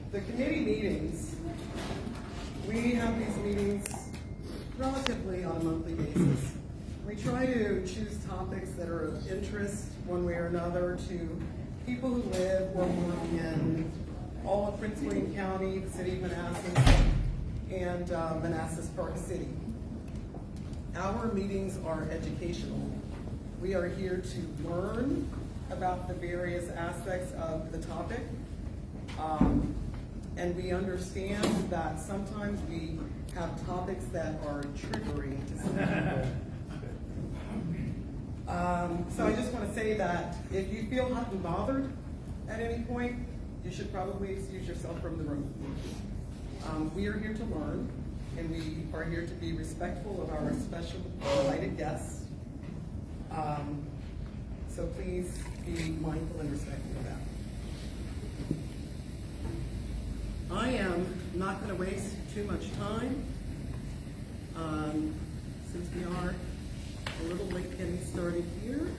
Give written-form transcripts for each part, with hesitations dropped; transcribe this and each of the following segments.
The committee meetings, we have these meetings relatively on a monthly basis. We try to choose topics that are of interest one way or another to people who live or work in all of Prince William County, the city of Manassas, and Manassas Park City. Our meetings are educational. We are here to learn about the various aspects of the topic. And we understand that sometimes we have topics that are triggering to some people. So I just want to say that if you feel hot and bothered at any point, you should probably excuse yourself from the room. We are here to learn, and we are here to be respectful of our special invited guests. So please be mindful and respectful of that. I am not going to waste too much time, since we are a little late getting started here.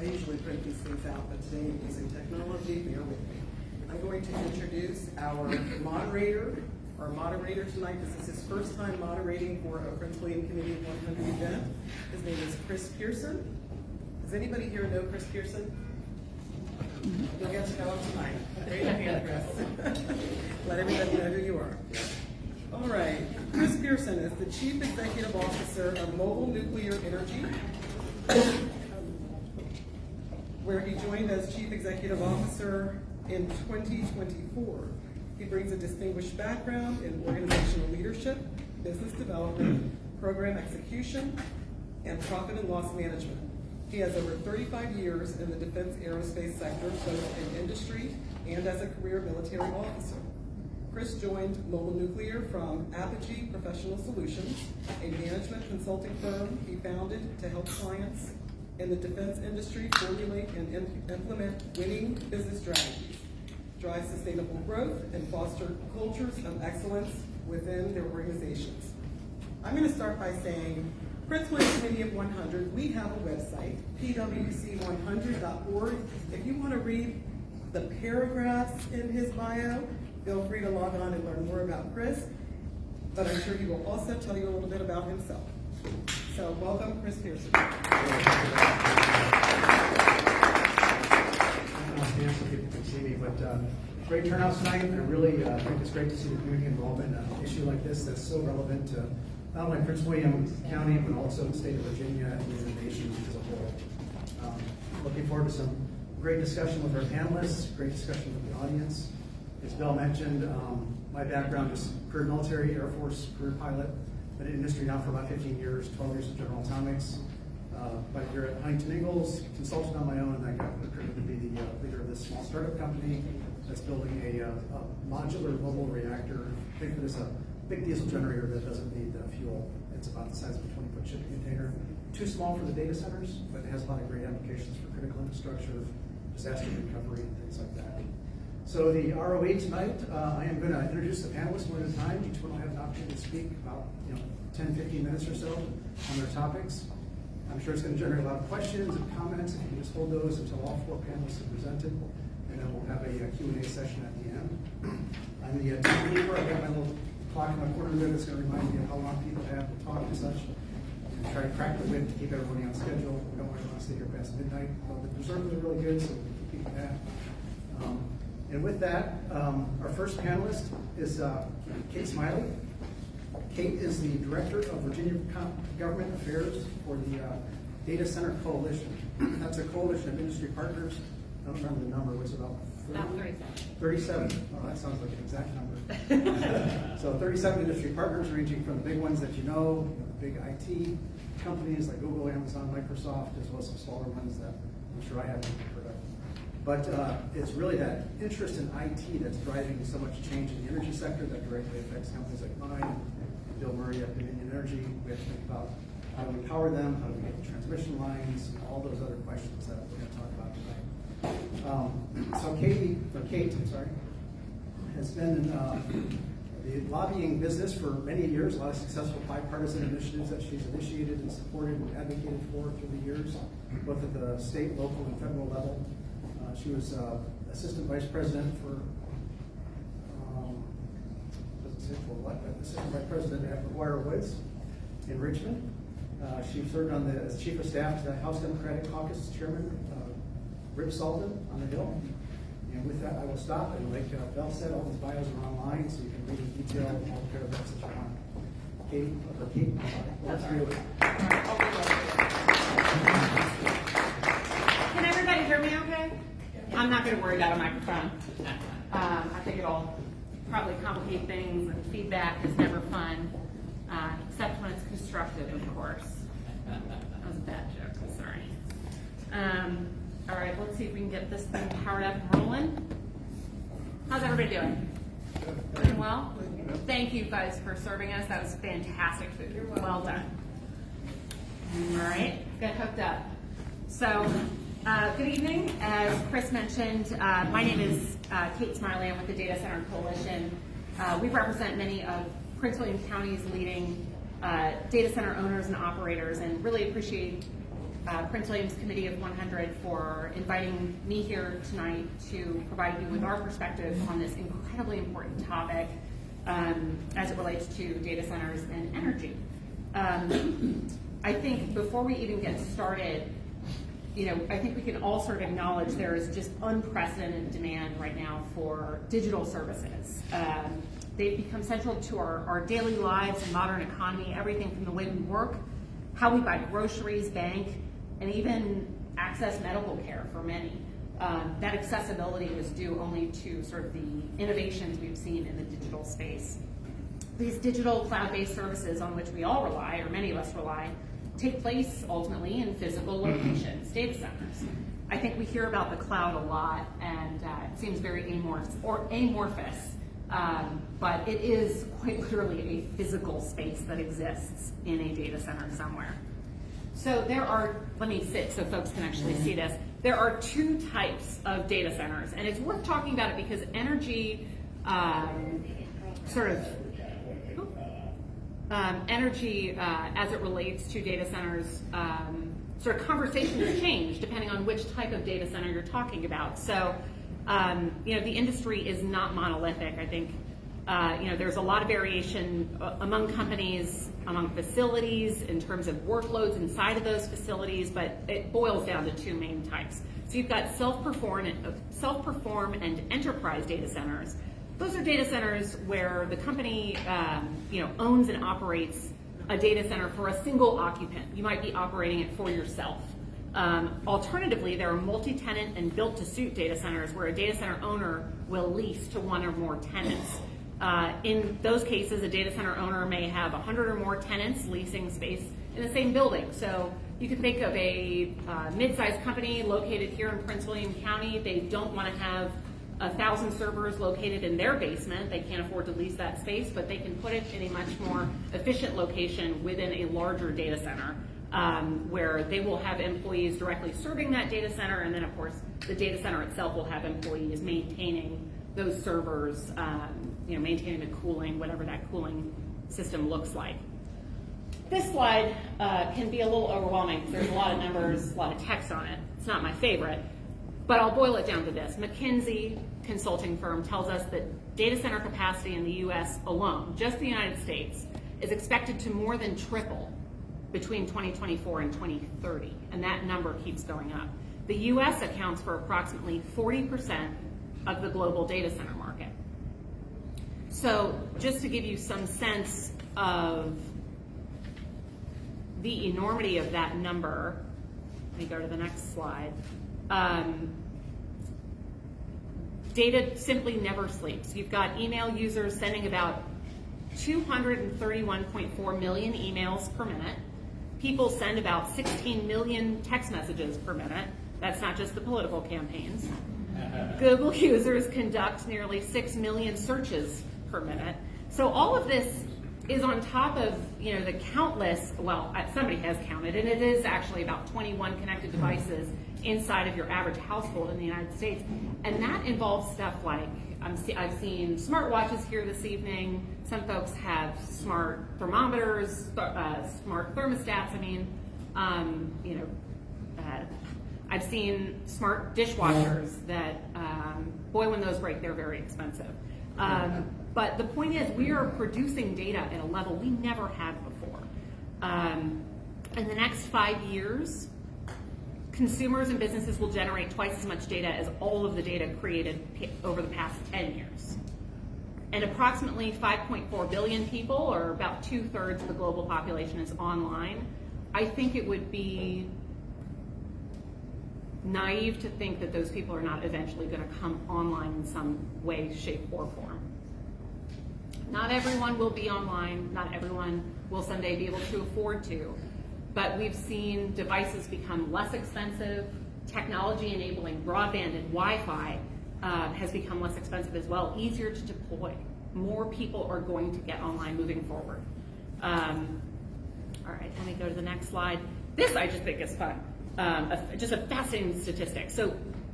I usually print these things out, but today I'm using technology. Bear with me. I'm going to introduce our moderator. Our moderator tonight, this is his first time moderating for a Prince William Committee of 100 event. His name is Chris Pearson. Does anybody here know Chris Pearson? You'll get to know him tonight. Raise your hand, Chris. Let everybody know who you are. All right. Chris Pearson is the Chief Executive Officer of Mobile Nuclear Energy, where he joined as Chief Executive Officer in 2024. He brings a distinguished background in organizational leadership, business development, program execution, and profit and loss management. He has over 35 years in the defense aerospace sector, both in industry and as a career military officer. Chris joined Mobile Nuclear from Apogee Professional Solutions, a management consulting firm he founded to help clients in the defense industry formulate and implement winning business strategies, drive sustainable growth, and foster cultures of excellence within their organizations. I'm going to start by saying, Prince William Committee of 100, we have a website, pwc100.org. If you want to read the paragraphs in his bio, feel free to log on and learn more about Chris, but I'm sure he will also tell you a little bit about himself. So welcome, Chris Pearson. So people can see me, but great turnout tonight. I really think it's great to see the community involvement in an issue like this that's so relevant to not only Prince William County, but also the state of Virginia and the nation as a whole. Looking forward to some great discussion with our panelists, great discussion with the audience. As Bill mentioned, my background is career military, Air Force, career pilot. Been in industry now for about 15 years, 12 years at General Atomics. But here at Huntington Ingalls, consultant on my own, and I got the privilege to be the leader of this small startup company that's building a modular mobile reactor. Think of it as a big diesel generator that doesn't need fuel. It's about the size of a 20-foot shipping container. Too small for the data centers, but it has a lot of great applications for critical infrastructure, disaster recovery, and things like that. So the ROE tonight, I am going to introduce the panelists one at a time. Each one will have an opportunity to speak about 10, 15 minutes or so on their topics. I'm sure it's going to generate a lot of questions and comments. If you can just hold those until all four panelists have presented, and then we'll have a Q&A session at the end. I'm the timekeeper. I've got my little clock in my corner there that's going to remind me of how long people have to talk and such. And try to crack the whip to keep everybody on schedule. We don't want to stay here past midnight. But the preserves are really good, so we can keep that. And with that, our first panelist is Kate Smiley. Kate is the Director of Virginia Government Affairs for the Data Center Coalition. That's a coalition of industry partners. I don't remember the number. What's about 37. Oh, that sounds like an exact number. So 37 industry partners ranging from the big ones that you know, the big IT companies like Google, Amazon, Microsoft, as well as some smaller ones that I'm sure I haven't heard of. But it's really that interest in IT that's driving so much change in the energy sector that directly affects companies like mine and Bill Murray at Dominion Energy. We have to think about how do we power them, how do we get the transmission lines, and all those other questions that we're going to talk about tonight. So Kate, has been the lobbying business for many years, a lot of successful bipartisan initiatives that she's initiated and supported and advocated for through the years, both at the state, local, and federal level. She was assistant vice president for, doesn't say for what, but assistant vice president at McGuire Woods in Richmond. She served on as chief of staff to the House Democratic Caucus chairman, Rip Sullivan, on the Hill. And with that, I will stop. And like Bell said, all these bios are online, so you can read in detail all the paragraphs that you want. Kate, let's do it. Can everybody hear me okay? I'm not going to worry about a microphone. I think it'll probably complicate things, and feedback is never fun, except when it's constructive, of course. That was a bad joke, I'm sorry. All right, let's see if we can get this thing powered up and rolling. How's everybody doing? Doing well? Thank you guys for serving us. That was fantastic food. Well done. All right, get hooked up. So, good evening. As Chris mentioned, my name is Kate Smiley. I'm with the Data Center Coalition. We represent many of Prince William County's leading data center owners and operators, and really appreciate Prince William's Committee of 100 for inviting me here tonight to provide you with our perspective on this incredibly important topic as it relates to data centers and energy. I think before we even get started, I think we can all sort of acknowledge there is just unprecedented demand right now for digital services. They've become central to our daily lives and modern economy, everything from the way we work, how we buy groceries, bank, and even access medical care for many. That accessibility is due only to sort of the innovations we've seen in the digital space. These digital cloud-based services on which we all rely, or many of us rely, take place ultimately in physical locations, data centers. I think we hear about the cloud a lot, and it seems very amorphous, but it is quite literally a physical space that exists in a data center somewhere. So there are, let me sit so folks can actually see this. There are two types of data centers, and it's worth talking about it because energy as it relates to data centers, sort of conversations change depending on which type of data center you're talking about. So, the industry is not monolithic. I think, there's a lot of variation among companies, among facilities, in terms of workloads inside of those facilities, but it boils down to two main types. So you've got self-perform and enterprise data centers. Those are data centers where the company, owns and operates a data center for a single occupant. You might be operating it for yourself. Alternatively, there are multi-tenant and built-to-suit data centers where a data center owner will lease to one or more tenants. In those cases, a data center owner may have 100 or more tenants leasing space in the same building. So you can think of a mid-sized company located here in Prince William County. They don't want to have 1,000 servers located in their basement. They can't afford to lease that space, but they can put it in a much more efficient location within a larger data center where they will have employees directly serving that data center, and then of course the data center itself will have employees maintaining those servers, maintaining the cooling, whatever that cooling system looks like. This slide can be a little overwhelming because there's a lot of numbers, a lot of text on it. It's not my favorite, but I'll boil it down to this. McKinsey consulting firm tells us that data center capacity in the US alone, just the United States, is expected to more than triple between 2024 and 2030, and that number keeps going up. The US accounts for approximately 40% of the global data center market. So just to give you some sense of the enormity of that number, let me go to the next slide. Data simply never sleeps. You've got email users sending about 231.4 million emails per minute. People send about 16 million text messages per minute. That's not just the political campaigns. Google users conduct nearly 6 million searches per minute. So all of this is on top of the countless, well, somebody has counted, and it is actually about 21 connected devices inside of your average household in the United States. And that involves stuff like, I've seen smartwatches here this evening, Some folks have smart thermometers, smart thermostats. I mean, I've seen smart dishwashers that, boy, when those break, they're very expensive. But the point is, we are producing data at a level we never had before. In the next 5 years, consumers and businesses will generate twice as much data as all of the data created over the past 10 years. And approximately 5.4 billion people, or about 2/3 of the global population, is online. I think it would be naive to think that those people are not eventually going to come online in some way, shape, or form. Not everyone will be online. Not everyone will someday be able to afford to. But we've seen devices become less expensive. Technology enabling broadband and Wi-Fi has become less expensive as well, easier to deploy. More people are going to get online moving forward. All right, let me go to the next slide. This I just think is fun. Just a fascinating statistic,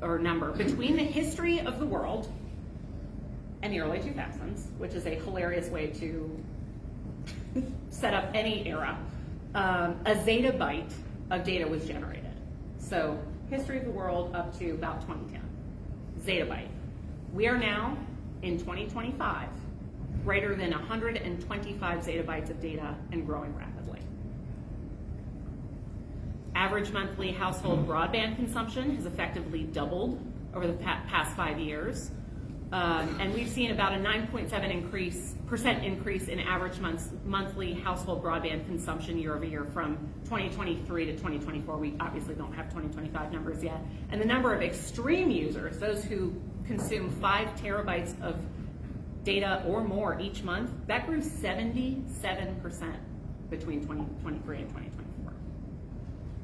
or number. Between the history of the world and the early 2000s, which is a hilarious way to set up any era, a zettabyte of data was generated. So history of the world up to about 2010, zettabyte. We are now, in 2025, greater than 125 zettabytes of data and growing rapidly. Average monthly household broadband consumption has effectively doubled over the past 5 years. And we've seen about a 9.7% increase in average monthly household broadband consumption year over year from 2023 to 2024. We obviously don't have 2025 numbers yet. And the number of extreme users, those who consume 5 terabytes of data or more each month, that grew 77% between 2023 and 2024.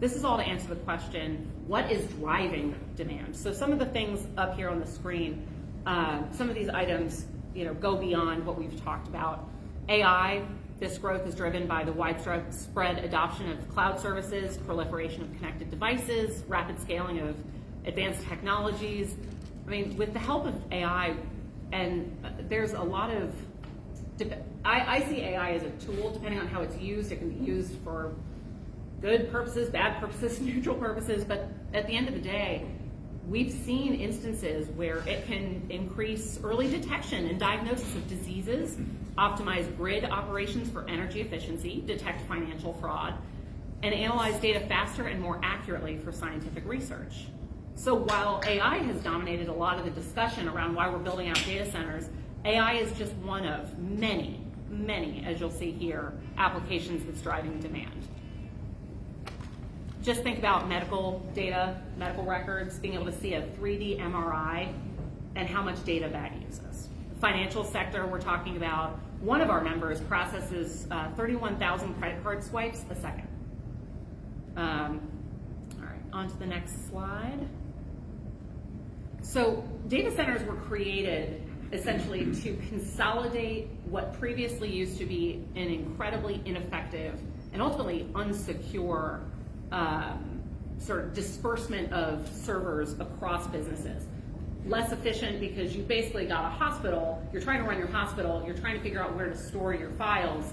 This is all to answer the question, what is driving demand? So some of the things up here on the screen, some of these items, go beyond what we've talked about. AI, this growth is driven by the widespread adoption of cloud services, proliferation of connected devices, rapid scaling of advanced technologies. I mean, with the help of AI, and there's a lot of, I see AI as a tool. Depending on how it's used, it can be used for good purposes, bad purposes, neutral purposes, but at the end of the day, we've seen instances where it can increase early detection and diagnosis of diseases, optimize grid operations for energy efficiency, detect financial fraud, and analyze data faster and more accurately for scientific research. So while AI has dominated a lot of the discussion around why we're building out data centers, AI is just one of many, as you'll see here, applications that's driving demand. Just think about medical data, medical records, being able to see a 3D MRI and how much data that uses. The financial sector, we're talking about, one of our members processes 31,000 credit card swipes a second. All right, on to the next slide. So data centers were created essentially to consolidate what previously used to be an incredibly ineffective and ultimately unsecure sort of disbursement of servers across businesses. Less efficient because you basically got a hospital, you're trying to run your hospital, you're trying to figure out where to store your files.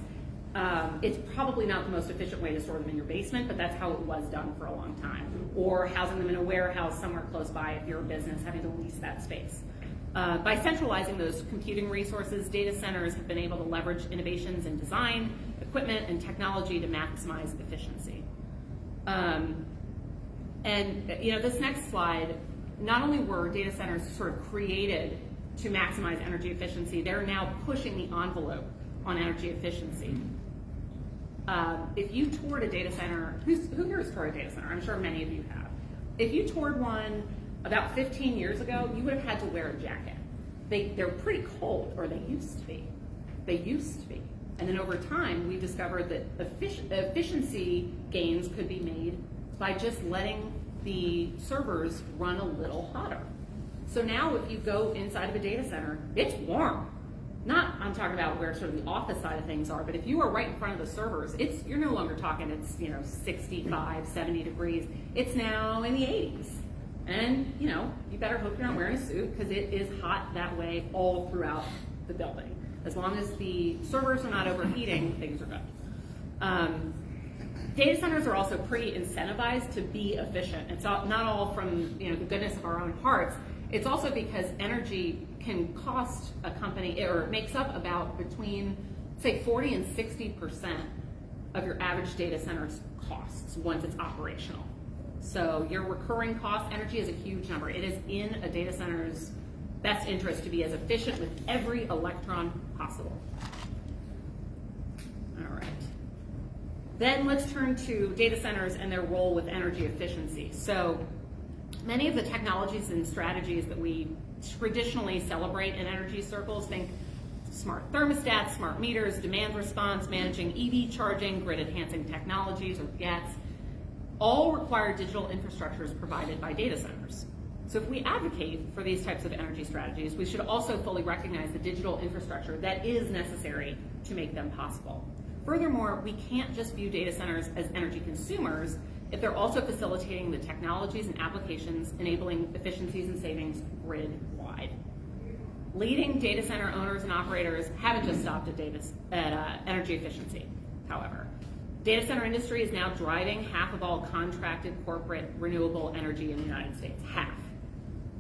It's probably not the most efficient way to store them in your basement, but that's how it was done for a long time. Or housing them in a warehouse somewhere close by if you're a business having to lease that space. By centralizing those computing resources, data centers have been able to leverage innovations in design, equipment, and technology to maximize efficiency. This next slide, not only were data centers sort of created to maximize energy efficiency, they're now pushing the envelope on energy efficiency. If you toured a data center, who here has toured a data center? I'm sure many of you have. If you toured one about 15 years ago, you would have had to wear a jacket. They're pretty cold, or they used to be. And then over time, we discovered that efficiency gains could be made by just letting the servers run a little hotter. So now if you go inside of a data center, it's warm. I'm talking about where sort of the office side of things are, but if you are right in front of the servers, you're no longer talking it's 65, 70 degrees. It's now in the 80s. And you better hope you're not wearing a suit because it is hot that way all throughout the building. As long as the servers are not overheating, things are good. Data centers are also pretty incentivized to be efficient. It's not all from the goodness of our own hearts. It's also because energy can cost a company, or it makes up about between, say, 40 and 60% of your average data center's costs once it's operational. So your recurring cost, energy is a huge number. It is in a data center's best interest to be as efficient with every electron possible. All right. Then let's turn to data centers and their role with energy efficiency. So many of the technologies and strategies that we traditionally celebrate in energy circles, think smart thermostats, smart meters, demand response, managing EV charging, grid enhancing technologies or GETs, all require digital infrastructures provided by data centers. So if we advocate for these types of energy strategies, we should also fully recognize the digital infrastructure that is necessary to make them possible. Furthermore, we can't just view data centers as energy consumers if they're also facilitating the technologies and applications enabling efficiencies and savings grid-wide. Leading data center owners and operators haven't just stopped at energy efficiency, however. Data center industry is now driving half of all contracted corporate renewable energy in the United States, half.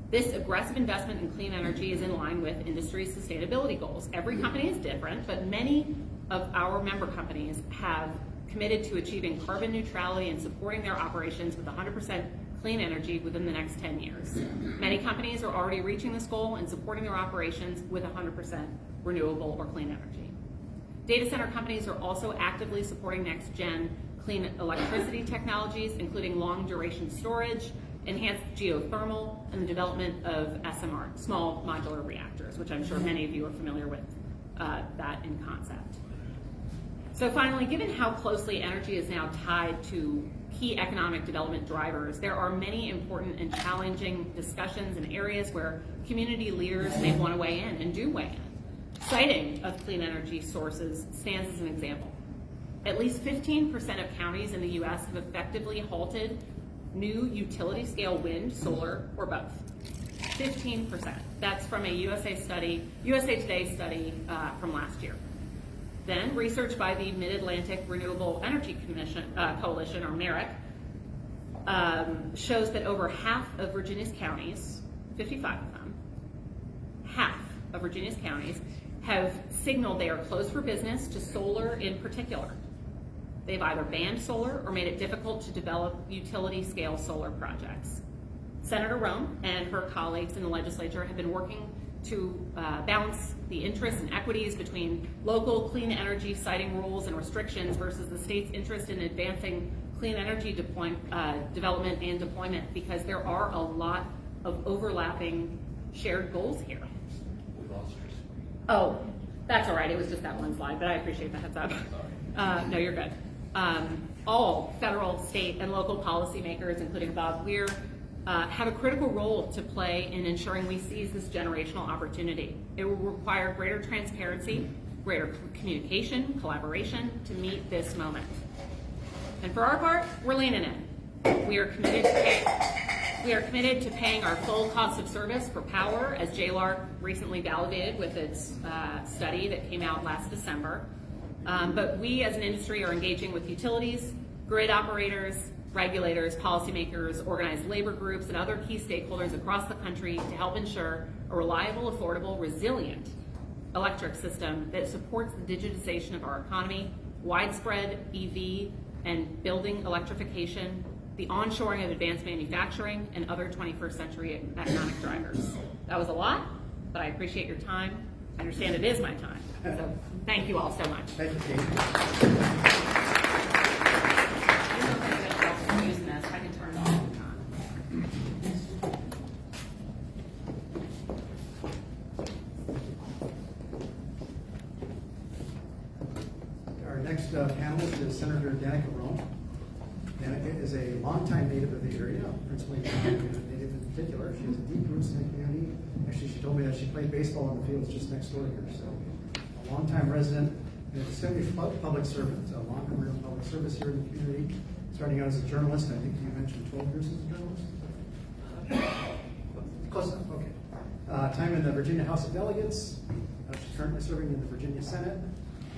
This aggressive investment in clean energy is in line with industry's sustainability goals. Every company is different, but many of our member companies have committed to achieving carbon neutrality and supporting their operations with 100% clean energy within the next 10 years. Many companies are already reaching this goal and supporting their operations with 100% renewable or clean energy. Data center companies are also actively supporting next-gen clean electricity technologies, including long-duration storage, enhanced geothermal, and the development of SMR, small modular reactors, which I'm sure many of you are familiar with that in concept. So finally, given how closely energy is now tied to key economic development drivers, there are many important and challenging discussions in areas where community leaders may want to weigh in and do weigh in. Siting of clean energy sources stands as an example. At least 15% of counties in the US have effectively halted new utility scale wind, solar, or both. 15%. That's from a USA Today study from last year. Then research by the Mid-Atlantic Renewable Energy Coalition, or MERIC, shows that over half of Virginia's counties, 55 of them, half of Virginia's counties have signaled they are closed for business to solar in particular. They've either banned solar or made it difficult to develop utility-scale solar projects. Senator Rome and her colleagues in the legislature have been working to balance the interests and equities between local clean energy siting rules and restrictions versus the state's interest in advancing clean energy development and deployment, because there are a lot of overlapping shared goals here. Oh, that's all right. It was just that one slide, but I appreciate the heads up. No, you're good. All federal, state, and local policymakers, including Bob Weir, have a critical role to play in ensuring we seize this generational opportunity. It will require greater transparency, greater communication, collaboration to meet this moment. And for our part, we're leaning in. We are committed to paying our full cost of service for power, as JLARC recently validated with its study that came out last December. But we as an industry are engaging with utilities, grid operators, regulators, policymakers, organized labor groups, and other key stakeholders across the country to help ensure a reliable, affordable, resilient electric system that supports the digitization of our economy, widespread EV and building electrification, the onshoring of advanced manufacturing, and other 21st century economic drivers. That was a lot, but I appreciate your time. I understand it is my time. So thank you all so much. Thank you, Kate. Using this, I can turn it off. Our next panelist is Senator Danica Rome. Danica is a longtime native of the area, principally a native in particular. She has deep roots in the community. Actually, she told me that she played baseball in the fields just next door here. So, a longtime resident and a distinguished public servant, a long career in public service here in the community. Starting out as a journalist, I think you mentioned 12 years as a journalist? Close enough, okay. Time in the Virginia House of Delegates, She's currently serving in the Virginia Senate,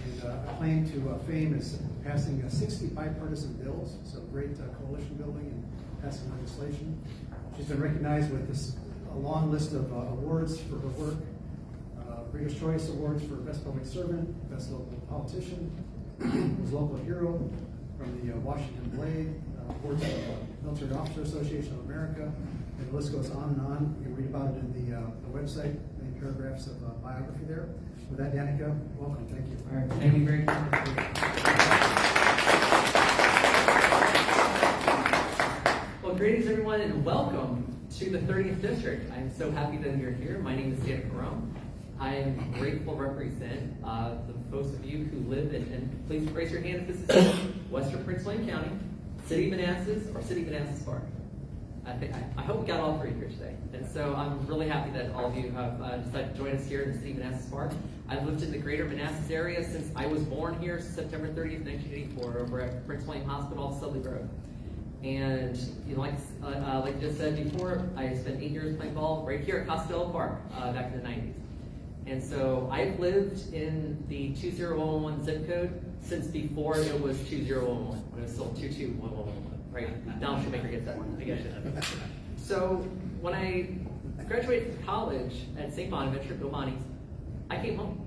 and a claim to fame is passing 60 bipartisan bills, so great coalition building and passing legislation. She's been recognized with a long list of awards for her work. Reader's Choice Awards for Best Public Servant, Best Local Politician, was Local Hero from the Washington Blade, awards for the Military Officer Association of America, and the list goes on and on. You can read about it in the website, many paragraphs of biography there. With that, Danica, welcome. Thank you. All right, thank you very much. Well, greetings everyone, and welcome to the 30th District. I'm so happy that you're here. My name is Danica Carone. I am grateful to represent the folks of you who live in, and please raise your hand if this is Western Prince William County, City of Manassas, or City of Manassas Park. I hope we got all three here today. And so I'm really happy that all of you have decided to join us here in the City of Manassas Park. I've lived in the greater Manassas area since I was born here, September 30th, 1984, over at Prince William Hospital off Sudley Road. And you know, like I just said before, I spent 8 years playing ball right here at Costello Park back in the 90s. And so I've lived in the 20111 zip code since before it was 2011, when it was still 22111, right? Donald Shoemaker gets that one, I guess. So when I graduated from college at St. Bonaventure, Go Bonnies, I came home.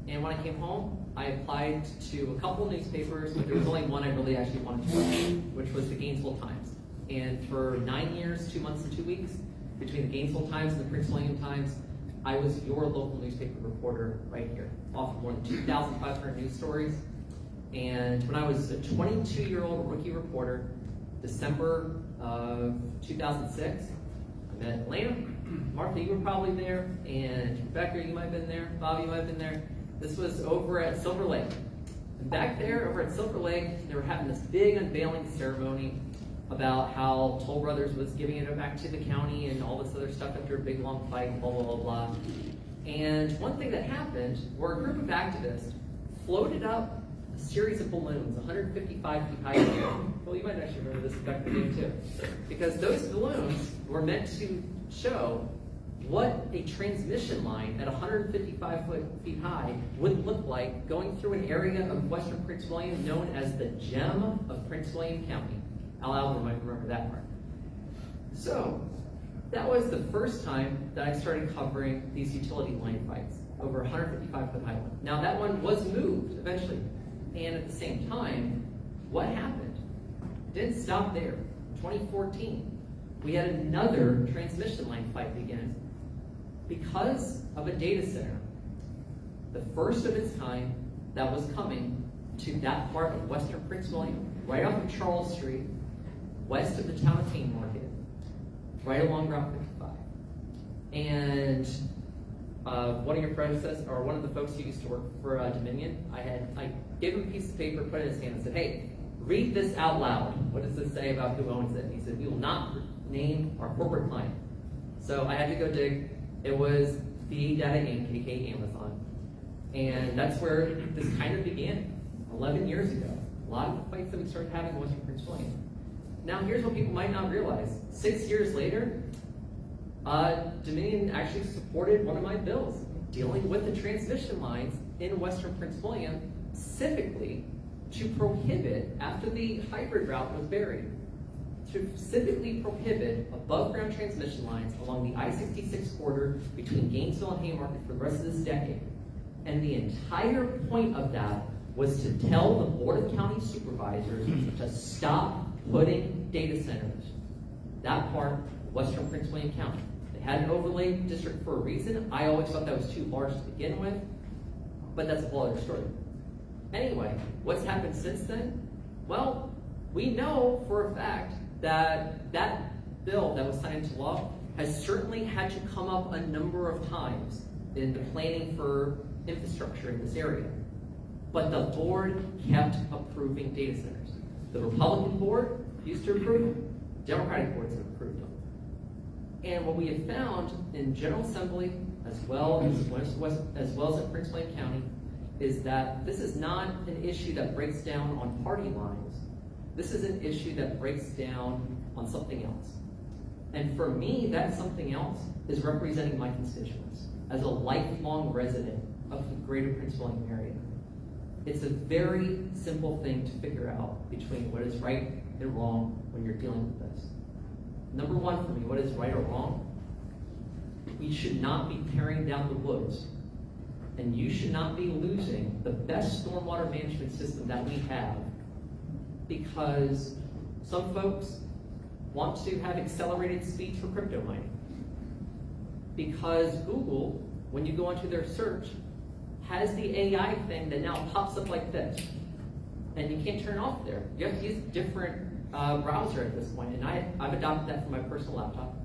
And when I came home, I applied to a couple newspapers, but there was only one I really actually wanted to work in, which was the Gainesville Times. And for 9 years, 2 months and 2 weeks, between the Gainesville Times and the Prince William Times, I was your local newspaper reporter right here, offering more than 2,500 news stories. And when I was a 22-year-old rookie reporter, December of 2006, I met Atlanta. Martha, you were probably there, and Rebecca, you might have been there, Bobby, you might have been there. This was over at Silver Lake. And back there, over at Silver Lake, they were having this big unveiling ceremony about how Toll Brothers was giving it back to the county and all this other stuff after a big long fight, blah, blah, blah, blah. And one thing that happened were a group of activists floated up a series of balloons, 155 feet high. Well, you might actually remember this back in the day too. Because those balloons were meant to show what a transmission line at 155 feet high would look like going through an area of Western Prince William known as the Gem of Prince William County. Al Albert might remember that part. So, that was the first time that I started covering these utility line fights, over 155 foot high one. Now that one was moved eventually, and at the same time, what happened? It didn't stop there. 2014, we had another transmission line fight begin because of a data center, the first of its kind that was coming to that part of Western Prince William, right off of Charles Street, west of the town of Haymarket, right along Route 55. And one of your predecessors, or one of the folks who used to work for Dominion, I gave him a piece of paper, put it in his hand, and said, hey, read this out loud. What does this say about who owns it? And he said, we will not name our corporate client. So I had to go dig. It was the Data Inc., aka Amazon. And that's where this kind of began 11 years ago. A lot of the fights that we started having in Western Prince William. Now, here's what people might not realize. 6 years later, Dominion actually supported one of my bills dealing with the transmission lines in Western Prince William, specifically to prohibit, after the hybrid route was buried, to specifically prohibit above-ground transmission lines along the I-66 corridor between Gainesville and Haymarket for the rest of this decade. And the entire point of that was to tell the Board of County Supervisors to stop putting data centers, that part of Western Prince William County. They had an overlay district for a reason. I always thought that was too large to begin with, but that's a whole other story. Anyway, what's happened since then? Well, we know for a fact that that bill that was signed into law has certainly had to come up a number of times in the planning for infrastructure in this area. But the board kept approving data centers. The Republican board used to approve them. Democratic boards have approved them. And what we have found in General Assembly, as well as at Prince William County, is that this is not an issue that breaks down on party lines. This is an issue that breaks down on something else. And for me, that something else is representing my constituents. As a lifelong resident of the greater Prince William area. It's a very simple thing to figure out between what is right and wrong when you're dealing with this. Number one for me, what is right or wrong? We should not be tearing down the woods, and you should not be losing the best stormwater management system that we have because some folks want to have accelerated speeds for crypto mining. Because Google, when you go into their search, has the AI thing that now pops up like this. And you can't turn it off there. You have to use a different browser at this point. And I've adopted that for my personal laptop.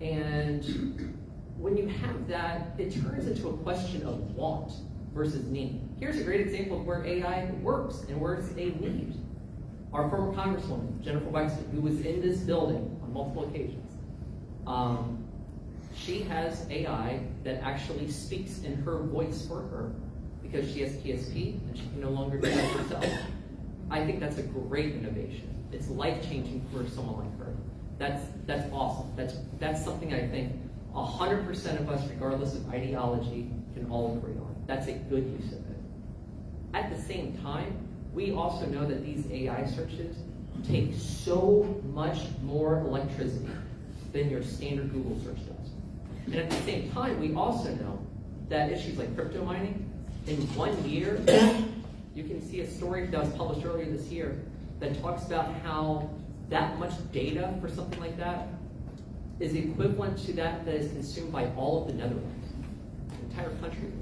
And when you have that, it turns into a question of want versus need. Here's a great example of where AI works and where it's a need. Our former Congresswoman, Jennifer Wexton, who was in this building on multiple occasions, she has AI that actually speaks in her voice for her because she has PSP and she can no longer do that herself. I think that's a great innovation. It's life-changing for someone like her. That's awesome. That's something I think 100% of us, regardless of ideology, can all agree on. That's a good use of it. At the same time, we also know that these AI searches take so much more electricity than your standard Google search does. And at the same time, we also know that issues like crypto mining, in 1 year, you can see a story that was published earlier this year that talks about how that much data for something like that is equivalent to that is consumed by all of the Netherlands, the entire country.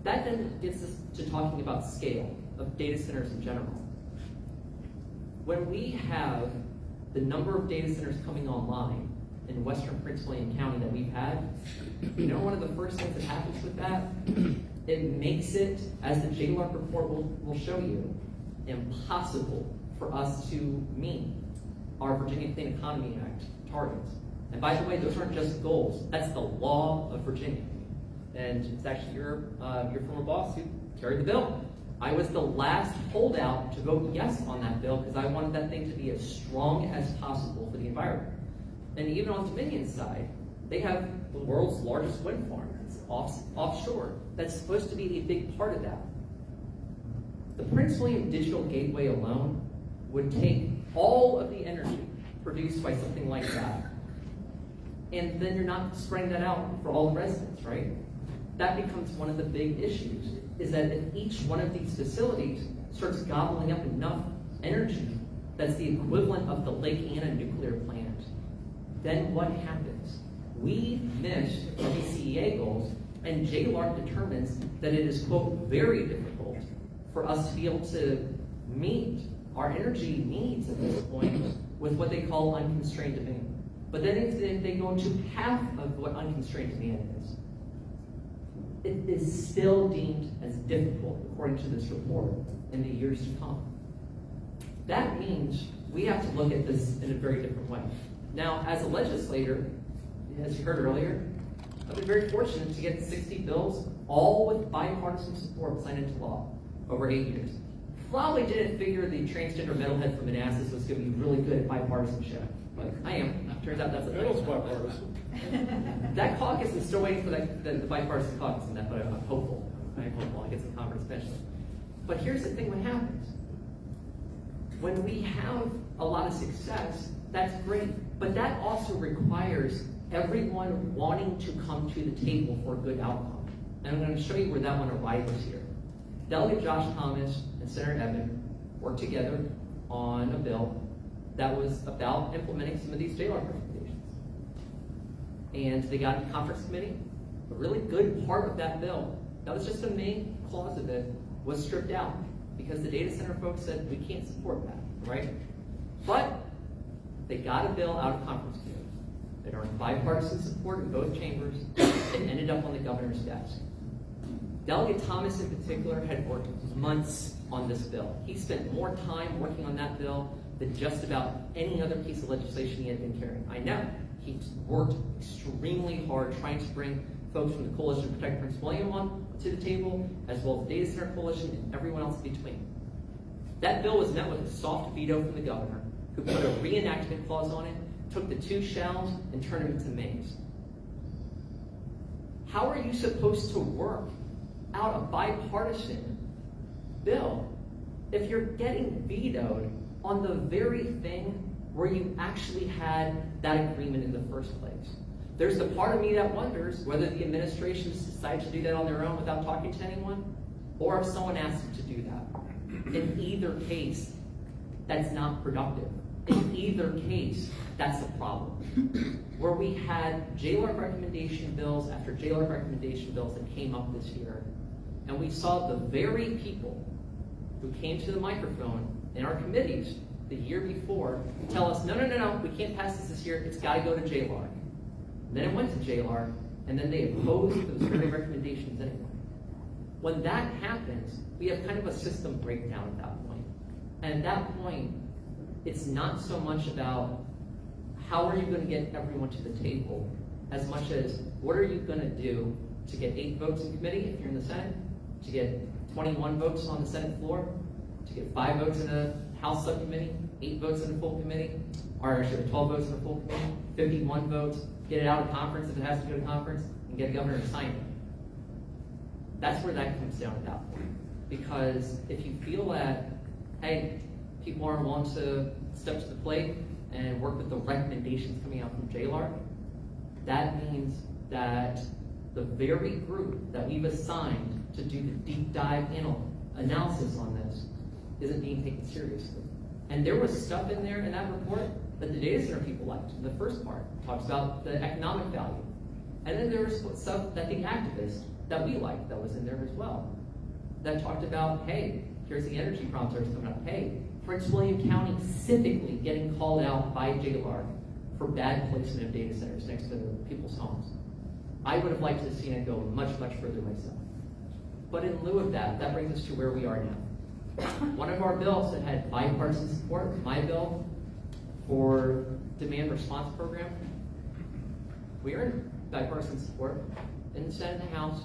That then gets us to talking about scale of data centers in general. When we have the number of data centers coming online in western Prince William County that we've had, you know one of the first things that happens with that? It makes it, as the JLARC report will show you, impossible for us to meet our Virginia Clean Economy Act targets. And by the way, those aren't just goals, that's the law of Virginia. And it's actually your former boss who carried the bill. I was the last holdout to vote yes on that bill because I wanted that thing to be as strong as possible for the environment. And even on Dominion's side, they have the world's largest wind farm that's offshore. That's supposed to be a big part of that. The Prince William Digital Gateway alone would take all of the energy produced by something like that. And then you're not spreading that out for all the residents, right? That becomes one of the big issues, is that if each one of these facilities starts gobbling up enough energy that's the equivalent of the Lake Anna nuclear plant, then what happens? We miss our CEA goals, and JLARC determines that it is, quote, very difficult for us to be able to meet our energy needs at this point with what they call unconstrained demand. But then if they go into half of what unconstrained demand is, it is still deemed as difficult, according to this report, in the years to come. That means we have to look at this in a very different way. Now, as a legislator, as you heard earlier, I've been very fortunate to get 60 bills, all with bipartisan support, signed into law over 8 years. Probably didn't figure the transgender metalhead from Manassas was going to be really good at bipartisanship, but I am. Turns out that's a That was bipartisan. That caucus is still waiting for the bipartisan caucus in that, but I'm hopeful. I'm hopeful I get some conference eventually. But here's the thing: what happens when we have a lot of success? That's great, but that also requires everyone wanting to come to the table for a good outcome. And I'm going to show you where that one arrives here. Delegate Josh Thomas and Senator Evan worked together on a bill that was about implementing some of these JLARC recommendations. And they got in conference committee. A really good part of that bill, that was just a main clause of it, was stripped out because the data center folks said we can't support that, right? But they got a bill out of conference committee. It earned bipartisan support in both chambers and ended up on the governor's desk. Delegate Thomas in particular had worked months on this bill. He spent more time working on that bill than just about any other piece of legislation he had been carrying. I know. He worked extremely hard trying to bring folks from the Coalition to Protect Prince William on to the table, as well as the Data Center Coalition and everyone else in between. That bill was met with a soft veto from the governor, who put a reenactment clause on it, took the two shalls and turned them into mays. How are you supposed to work out a bipartisan bill if you're getting vetoed on the very thing where you actually had that agreement in the first place? There's the part of me that wonders whether the administrations decide to do that on their own without talking to anyone, or if someone asks them to do that. In either case, that's not productive. In either case, that's a problem. Where we had JLARC recommendation bills after JLARC recommendation bills that came up this year, and we saw the very people who came to the microphone in our committees the year before tell us, no, we can't pass this year, it's got to go to JLARC. Then it went to JLARC, and then they opposed those very recommendations anyway. When that happens, we have kind of a system breakdown at that point. And at that point, it's not so much about how are you going to get everyone to the table, as much as what are you going to do to get 8 votes in committee if you're in the Senate, to get 21 votes on the Senate floor, to get 5 votes in a House subcommittee, 8 votes in a full committee, or actually 12 votes in a full committee, 51 votes, get it out of conference if it has to go to conference, and get a governor to sign it. That's where that comes down at that point. Because if you feel that, hey, people aren't willing to step to the plate and work with the recommendations coming out from JLARC, that means that the very group that we've assigned to do the deep dive analysis on this isn't being taken seriously. And there was stuff in there in that report that the data center people liked. In the first part, it talks about the economic value. And then there was stuff that the activists that we liked that was in there as well. That talked about, hey, here's the energy problems that are coming up. Hey, Prince William County specifically getting called out by JLARC for bad placement of data centers next to people's homes. I would have liked to have seen it go much, much further myself. But in lieu of that, that brings us to where we are now. One of our bills that had bipartisan support, my bill for demand response program, we earned bipartisan support in the Senate and the House.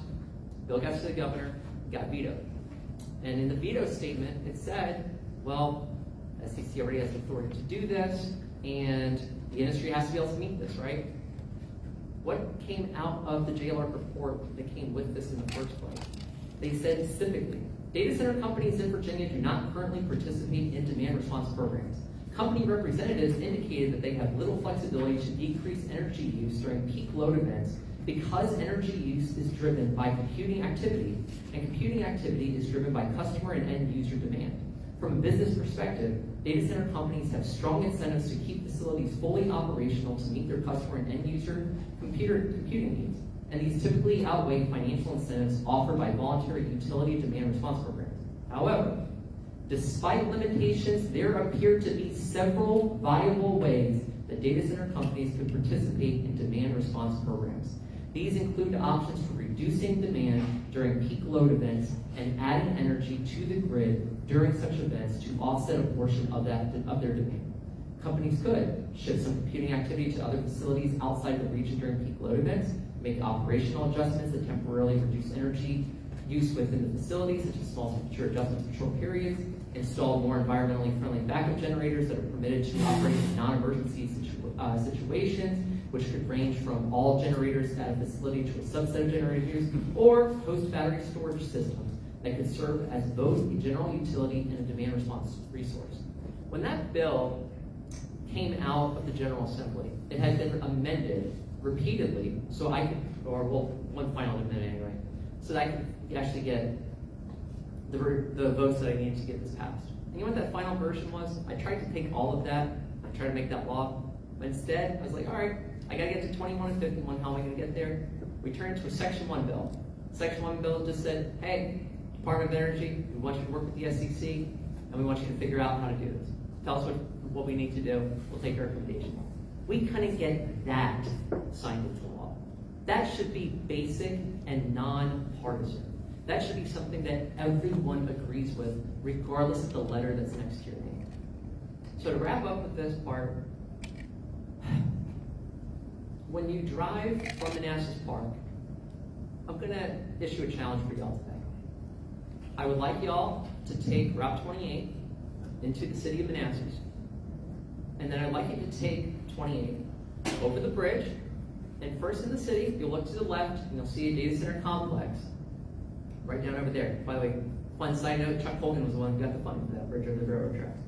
Bill got to the governor, got vetoed. And in the veto statement, it said, well, SEC already has the authority to do this, and the industry has to be able to meet this, right? What came out of the JLARC report that came with this in the first place? They said specifically, data center companies in Virginia do not currently participate in demand response programs. Company representatives indicated that they have little flexibility to decrease energy use during peak load events because energy use is driven by computing activity, and computing activity is driven by customer and end user demand. From a business perspective, data center companies have strong incentives to keep facilities fully operational to meet their customer and end user computing needs, and these typically outweigh financial incentives offered by voluntary utility demand response programs. However, despite limitations, there appear to be several viable ways that data center companies could participate in demand response programs. These include options for reducing demand during peak load events and adding energy to the grid during such events to offset a portion of their demand. Companies could shift some computing activity to other facilities outside the region during peak load events, make operational adjustments that temporarily reduce energy use within the facility, such as small temperature adjustments for short periods, install more environmentally friendly backup generators that are permitted to operate in non-emergency situations, which could range from all generators at a facility to a subset of generators, or host battery storage systems that could serve as both a general utility and a demand response resource. When that bill came out of the General Assembly, it had been amended repeatedly, so I could, or well, one final amendment anyway, so that I could actually get the votes that I needed to get this passed. And you know what that final version was? I tried to take all of that, I tried to make that law, but instead I was like, all right, I gotta get to 21 and 51, how am I gonna get there? We turned to a Section 1 bill. Section 1 bill just said, hey, Department of Energy, we want you to work with the SEC, and we want you to figure out how to do this. Tell us what we need to do, we'll take your recommendation. We couldn't get that signed into law. That should be basic and non-partisan. That should be something that everyone agrees with, regardless of the letter that's next to your name. So to wrap up with this part, when you drive from Manassas Park, I'm gonna issue a challenge for y'all today. I would like y'all to take Route 28 into the city of Manassas, and then I'd like you to take 28 over the bridge, And first in the city, you'll look to the left and you'll see a data center complex right down over there. By the way, fun side note, Chuck Hogan was the one who got the funding for that bridge over the railroad tracks.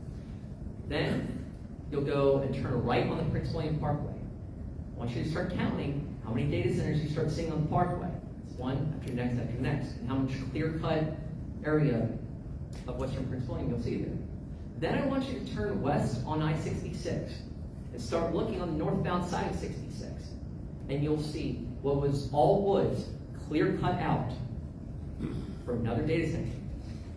Then you'll go and turn right on the Prince William Parkway. I want you to start counting how many data centers you start seeing on the parkway. It's one after next after next, and how much clear-cut area of Western Prince William you'll see there. Then I want you to turn west on I-66 and start looking on the northbound side of 66. And you'll see what was all woods clear-cut out for another data center.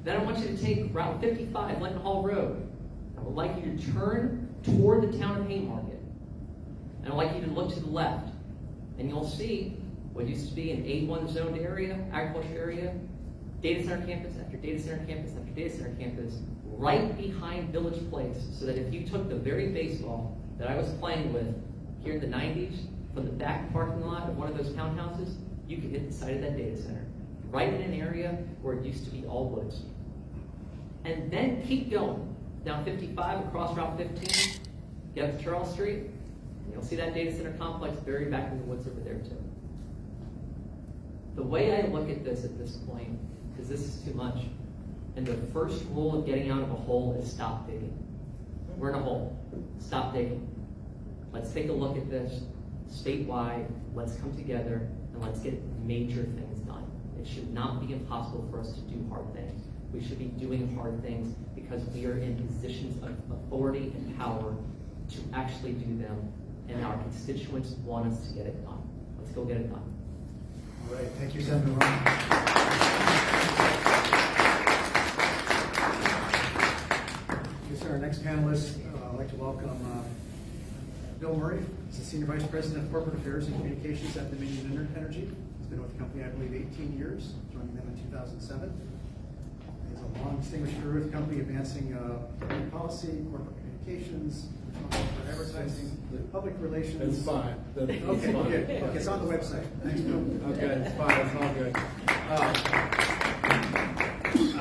Then I want you to take Route 55, Linton Hall Road. I would like you to turn toward the town of Haymarket. And I'd like you to look to the left. And you'll see what used to be an A1 zoned area, agriculture area, data center campus after data center campus after data center campus, right behind Village Place, so that if you took the very baseball that I was playing with here in the 90s from the back parking lot of one of those townhouses, you could hit the site of that data center, right in an area where it used to be all woods. And then keep going down 55 across Route 15, get up to Charles Street, and you'll see that data center complex buried back in the woods over there too. The way I look at this point is this is too much. And the first rule of getting out of a hole is stop digging. We're in a hole. Stop digging. Let's take a look at this statewide. Let's come together and let's get major things done. It should not be impossible for us to do hard things. We should be doing hard things because we are in positions of authority and power to actually do them, and our constituents want us to get it done. Let's go get it done. All right, thank you, Senator Ron. Our next panelist, I'd like to welcome Bill Murray. He's the Senior Vice President of Corporate Affairs and Communications at Dominion Energy. He's been with the company, I believe, 18 years, joining them in 2007. He has a long, distinguished career with the company, advancing public policy, corporate communications, advertising, public relations. It's fine. Okay, It's fine. good. Okay, it's on the website. Thanks, Bill. Okay, it's fine, it's all good.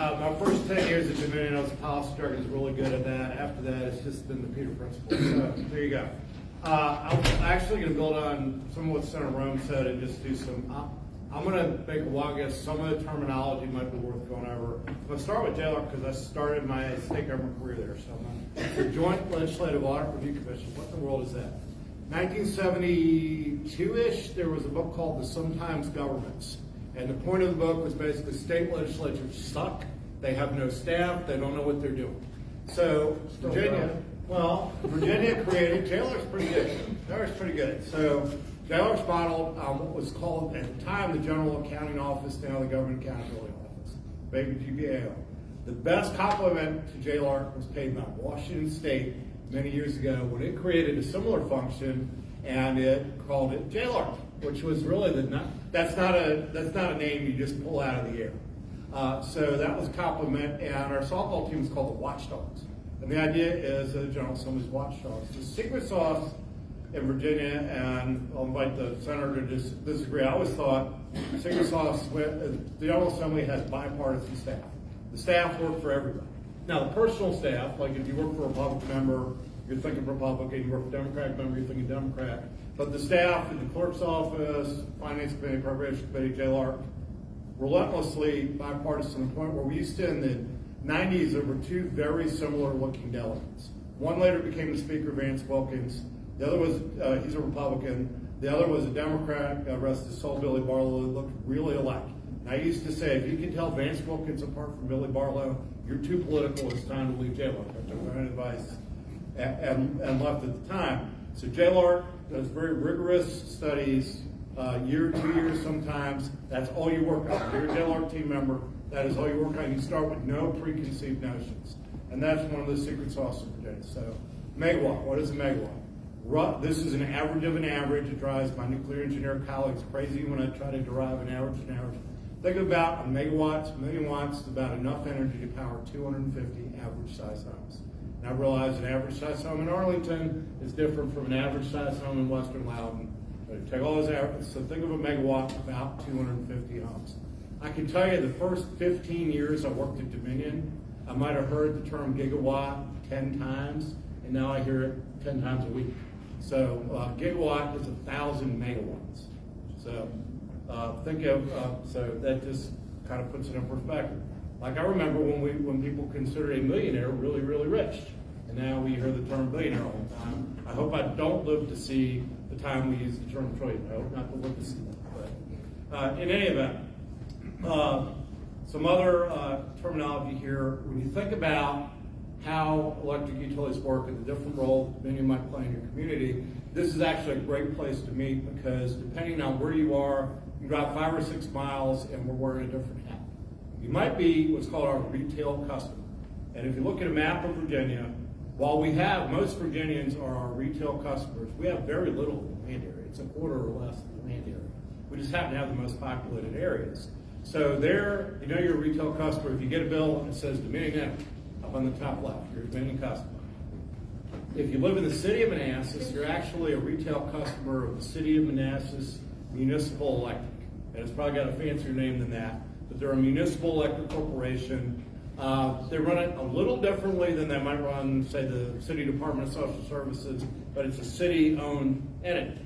My first 10 years at Dominion, I was a policy director, was really good at that. After that, it's just been the Peter principle. So there you go. I'm actually going to build on some of what Senator Rome said and just do some. I'm going to make a walk guess. Some of the terminology might be worth going over. I'm going to start with JLARC because I started my state government career there. So the Joint Legislative Audit Review Commission. What in the world is that? 1972-ish, there was a book called The Sometimes Governments. And the point of the book was basically state legislatures suck. They have no staff. They don't know what they're doing. So Virginia created, JLARC's pretty good. JLARC's pretty good. So JLARC's modeled what was called at the time the General Accounting Office, now the Government Accountability Office, maybe GBAO. The best compliment to JLARC was paid by Washington State many years ago when it created a similar function and it called it JLARC, which was really that's not a name you just pull out of the air. So that was a compliment, and our softball team is called the Watchdogs. And the idea is the General Assembly's watchdogs. The secret sauce in Virginia, and I'll invite the senator to disagree. I always thought secret sauce, the General Assembly has bipartisan staff. The staff work for everybody. Now, the personal staff, like if you work for a Republican member, you're thinking Republican. You work for a Democratic member, you're thinking Democrat. But the staff in the clerk's office, finance committee, appropriations committee, JLARC, relentlessly bipartisan to the point where we used to, in the 90s, there were two very similar looking delegates. One later became the Speaker, Vance Wilkins. The other was, he's a Republican. The other was a Democrat, rest his soul, Billy Barlow, that looked really alike. And I used to say, if you can tell Vance Wilkins apart from Billy Barlow, you're too political, it's time to leave JLARC. I took my own advice and left at the time. So JLARC does very rigorous studies, year, 2 years sometimes. That's all you work on. You're a JLARC team member. That is all you work on. You start with no preconceived notions. And that's one of the secret sauces of Virginia. So megawatt, what is a megawatt? This is an average of an average. It drives my nuclear engineer colleagues crazy when I try to derive an average. Think about a megawatt, a million watts, it's about enough energy to power 250 average size homes. And I realize an average size home in Arlington is different from an average size home in Western Loudoun. But take all those averages, so think of a megawatt, about 250 homes. I can tell you the first 15 years I worked at Dominion, I might have heard the term gigawatt 10 times, and now I hear it 10 times a week. So gigawatt is 1,000 megawatts. So think of, so that just kind of puts it in perspective. Like I remember when people considered a millionaire really, really rich. And now we hear the term billionaire all the time. I hope I don't live to see the time we use the term trillion. I hope not to live to see that. But in any event, some other terminology here. When you think about how electric utilities work and the different roles Dominion might play in your community, this is actually a great place to meet because depending on where you are, you drive 5 or 6 miles and we're wearing a different hat. You might be what's called our retail customer. And if you look at a map of Virginia, while we have, most Virginians are our retail customers, we have very little land area. It's a quarter or less of the land area. We just happen to have the most populated areas. So there, you know you're a retail customer. If you get a bill and it says Dominion Energy up on the top left, you're a Dominion customer. If you live in the city of Manassas, you're actually a retail customer of the city of Manassas Municipal Electric. And it's probably got a fancier name than that, but they're a municipal electric corporation. They run it a little differently than they might run, say, the City Department of Social Services, but it's a city-owned entity.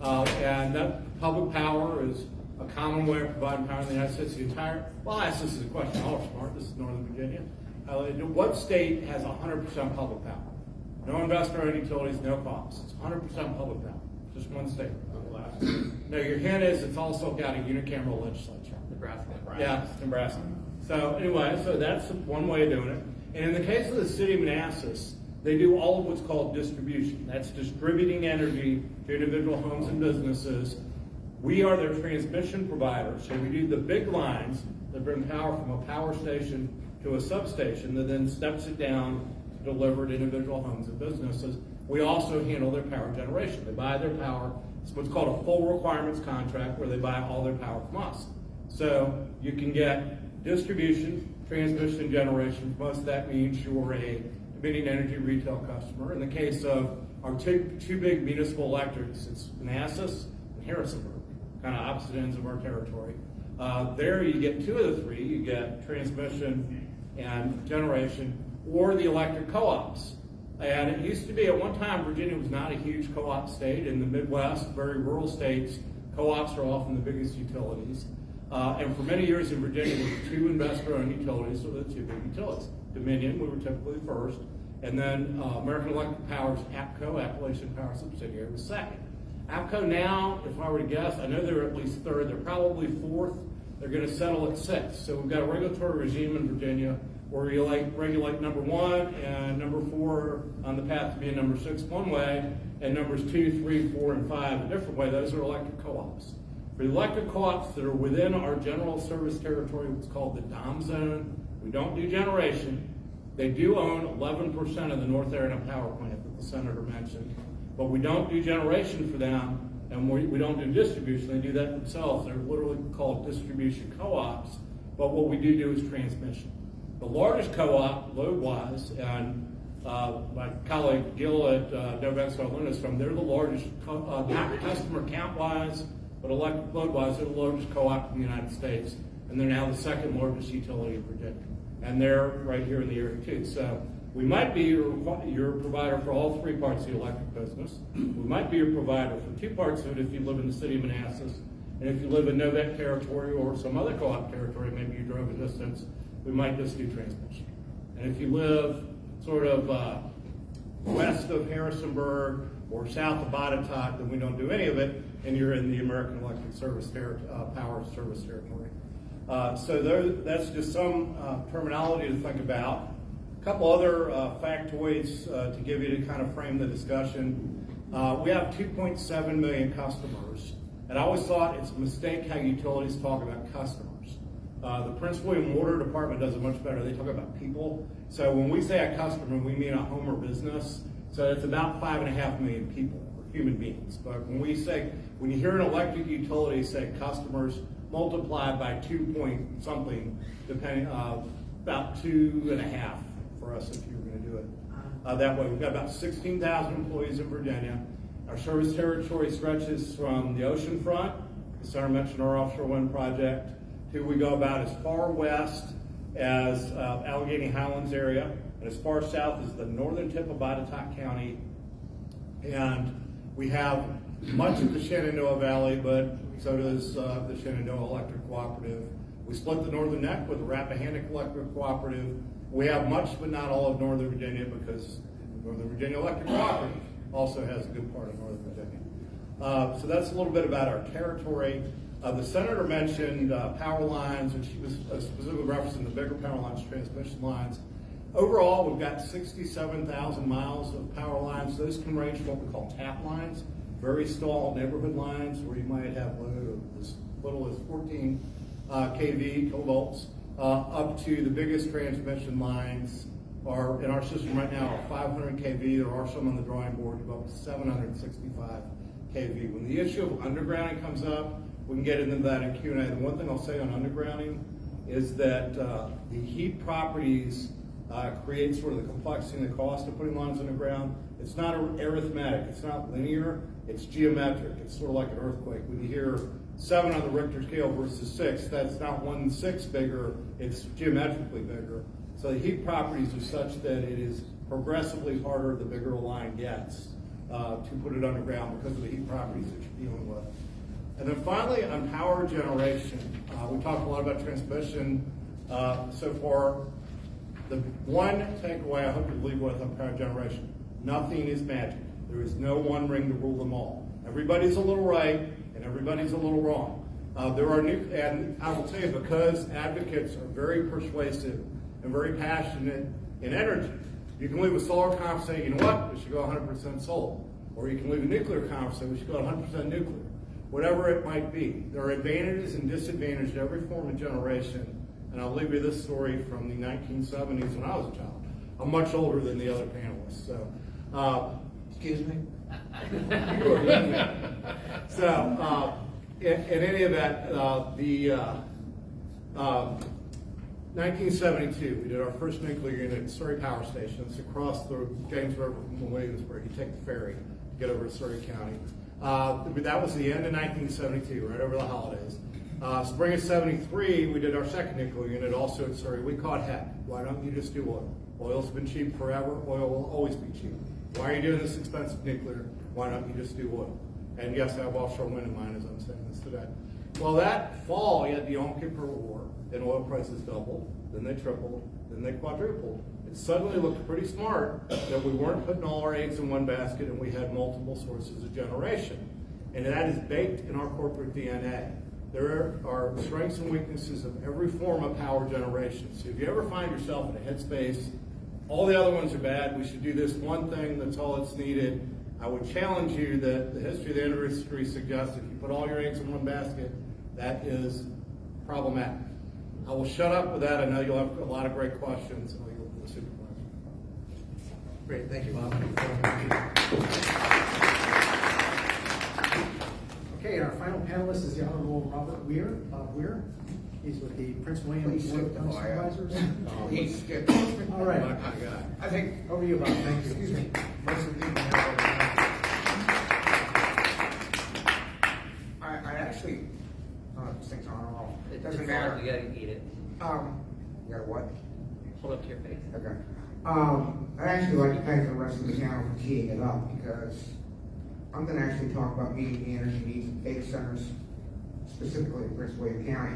And that public power is a common way of providing power in the United States. Well, I ask this as a question. Y'all are smart. This is Northern Virginia. What state has 100% public power? No investor-owned utilities, no costs. It's 100% public power. Just one state. No, your hint is it's also got a unicameral legislature. Nebraska. Yeah, it's Nebraska. So anyway, so that's one way of doing it. And in the case of the city of Manassas, they do all of what's called distribution. That's distributing energy to individual homes and businesses. We are their transmission provider, so we do the big lines that bring power from a power station to a substation that then steps it down to deliver to individual homes and businesses. We also handle their power generation. They buy their power. It's what's called a full requirements contract where they buy all their power from us. So you can get distribution, transmission, generation. From us, that means you're a Dominion Energy retail customer. In the case of our two big municipal electrics, it's Manassas and Harrisonburg, kind of opposite ends of our territory. There you get 2 of the 3. You get transmission and generation, or the electric co-ops. And it used to be, at one time, Virginia was not a huge co-op state. In the Midwest, very rural states, co-ops are often the biggest utilities. And for many years in Virginia, there were 2 investor-owned utilities, so the 2 big utilities. Dominion, we were typically first, and then American Electric Power's APCO, Appalachian Power Subsidiary, was second. APCO now, if I were to guess, I know they're at least third, they're probably fourth. They're going to settle at 6th. So we've got a regulatory regime in Virginia where we regulate number 1 and number 4 on the path to being number 6 one way, and numbers 2, 3, 4, and 5 a different way. Those are electric co-ops. For the electric co-ops that are within our general service territory, what's called the DOM zone, we don't do generation. They do own 11% of the North Arena power plant that the senator mentioned, but we don't do generation for them, and we don't do distribution. They do that themselves. They're literally called distribution co-ops, but what we do is transmission. The largest co-op, load-wise, and my colleague Gil at Novak Lunas from, they're the largest, not customer count-wise, but electric load-wise, they're the largest co-op in the United States, and they're now the 2nd largest utility in Virginia. And they're right here in the area too. So we might be your provider for all 3 parts of the electric business. We might be your provider for 2 parts of it if you live in the city of Manassas. And if you live in Novak territory or some other co-op territory, maybe you drove a distance, we might just do transmission. And if you live sort of west of Harrisonburg or south of Botetourt, then we don't do any of it, and you're in the American Electric Service Power Service territory. So that's just some terminology to think about. A couple other factoids to give you to kind of frame the discussion. We have 2.7 million customers, and I always thought it's a mistake how utilities talk about customers. The Prince William Water Department does it much better. They talk about people. So when we say a customer, we mean a home or business. So it's about 5.5 million people, or human beings. But when you hear an electric utility say customers, multiplied by 2 point something, depending, about 2.5 for us if you were going to do it that way. We've got about 16,000 employees in Virginia. Our service territory stretches from the ocean front, the Senator mentioned our offshore wind project, to we go about as far west as Allegheny Highlands area, and as far south as the northern tip of Botetourt County, and We have much of the Shenandoah Valley, but so does the Shenandoah Electric Cooperative. We split the Northern Neck with the Rappahannock Electric Cooperative. We have much, but not all of Northern Virginia, because Northern Virginia Electric Cooperative also has a good part of Northern Virginia. So that's a little bit about our territory. The senator mentioned power lines, and she was specifically referencing the bigger power lines, transmission lines. Overall, we've got 67,000 miles of power lines. Those can range from what we call tap lines, very small neighborhood lines where you might have load of as little as 14 kV, kilovolts, up to the biggest transmission lines are in our system right now are 500 kV. There are some on the drawing board of up to 765 kV. When the issue of undergrounding comes up, we can get into that in Q&A. The one thing I'll say on undergrounding is that the heat properties create sort of the complexity and the cost of putting lines underground. It's not arithmetic, it's not linear, it's geometric. It's sort of like an earthquake. When you hear 7 on the Richter scale versus 6, that's not 1/6 bigger, it's geometrically bigger. So the heat properties are such that it is progressively harder the bigger a line gets to put it underground because of the heat properties that you're dealing with. And then finally, on power generation, we talked a lot about transmission so far. The one takeaway I hope you leave with on power generation: nothing is magic. There is no one ring to rule them all. Everybody's a little right and everybody's a little wrong. And I will tell you, because advocates are very persuasive and very passionate in energy, you can leave a solar conference saying, you know what, we should go 100% solar. Or you can leave a nuclear conference saying we should go 100% nuclear. Whatever it might be. There are advantages and disadvantages to every form of generation. And I'll leave you this story from the 1970s when I was a child. I'm much older than the other panelists. So, excuse me? You are young man. So, in any event, the 1972, we did our first nuclear unit at Surrey Power Station. It's across the James River from Williamsburg. You take the ferry to get over to Surrey County. That was the end of 1972, right over the holidays. Spring of 73, we did our second nuclear unit, also at Surrey. We caught heck. Why don't you just do oil? Oil's been cheap forever. Oil will always be cheap. Why are you doing this expensive nuclear? Why don't you just do oil? And yes, I have offshore wind in mind as I'm saying this today. Well, that fall, you had the Yom Kippur War, and oil prices doubled, then they tripled, then they quadrupled. It suddenly looked pretty smart that we weren't putting all our eggs in one basket and we had multiple sources of generation. And that is baked in our corporate DNA. There are strengths and weaknesses of every form of power generation. So if you ever find yourself in a headspace, all the other ones are bad, we should do this one thing, that's all that's needed, I would challenge you that the history of the industry suggests if you put all your eggs in one basket, that is problematic. I will shut up with that. I know you'll have a lot of great questions. And I'll yield to the supervisor. Great, thank you, Bob. Okay, and our final panelist is the Honorable Robert Weir. Bob Weir. He's with the Prince William Board of County Supervisors. Please skip. All right. I think Over to you, Bob. Thank you. Excuse me. Most of the people know. I actually, these things on or off. It doesn't matter. You gotta eat it. You got what? Hold up to your face. Okay. I'd actually like to thank the rest of the panel for teeing it up, because I'm going to actually talk about meeting the energy needs of data centers, specifically in Prince William County.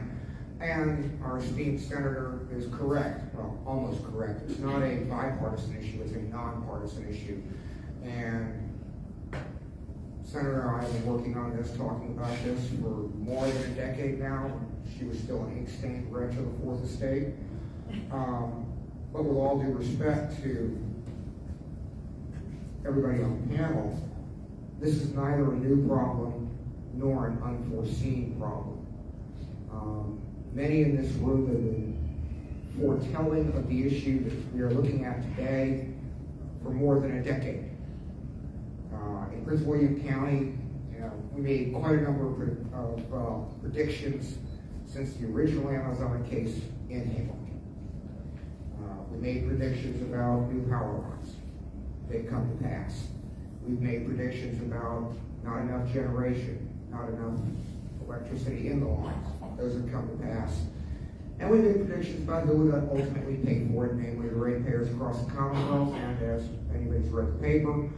And our esteemed senator is correct, well, almost correct. It's not a bipartisan issue, it's a nonpartisan issue. And Senator and I have been working on this, talking about this for more than a decade now. She was still an ink-stained wretch of the Fourth Estate. But with all due respect to everybody on the panel, this is neither a new problem nor an unforeseen problem. Many in this room have been foretelling of the issue that we are looking at today for more than a decade. In Prince William County, we made quite a number of predictions since the original Amazon case in Hamilton. We made predictions about new power lines. They've come to pass. We've made predictions about not enough generation, not enough electricity in the lines. Those have come to pass. And we made predictions about who would ultimately pay for it, namely the ratepayers across the Commonwealth, and as anybody's read the paper,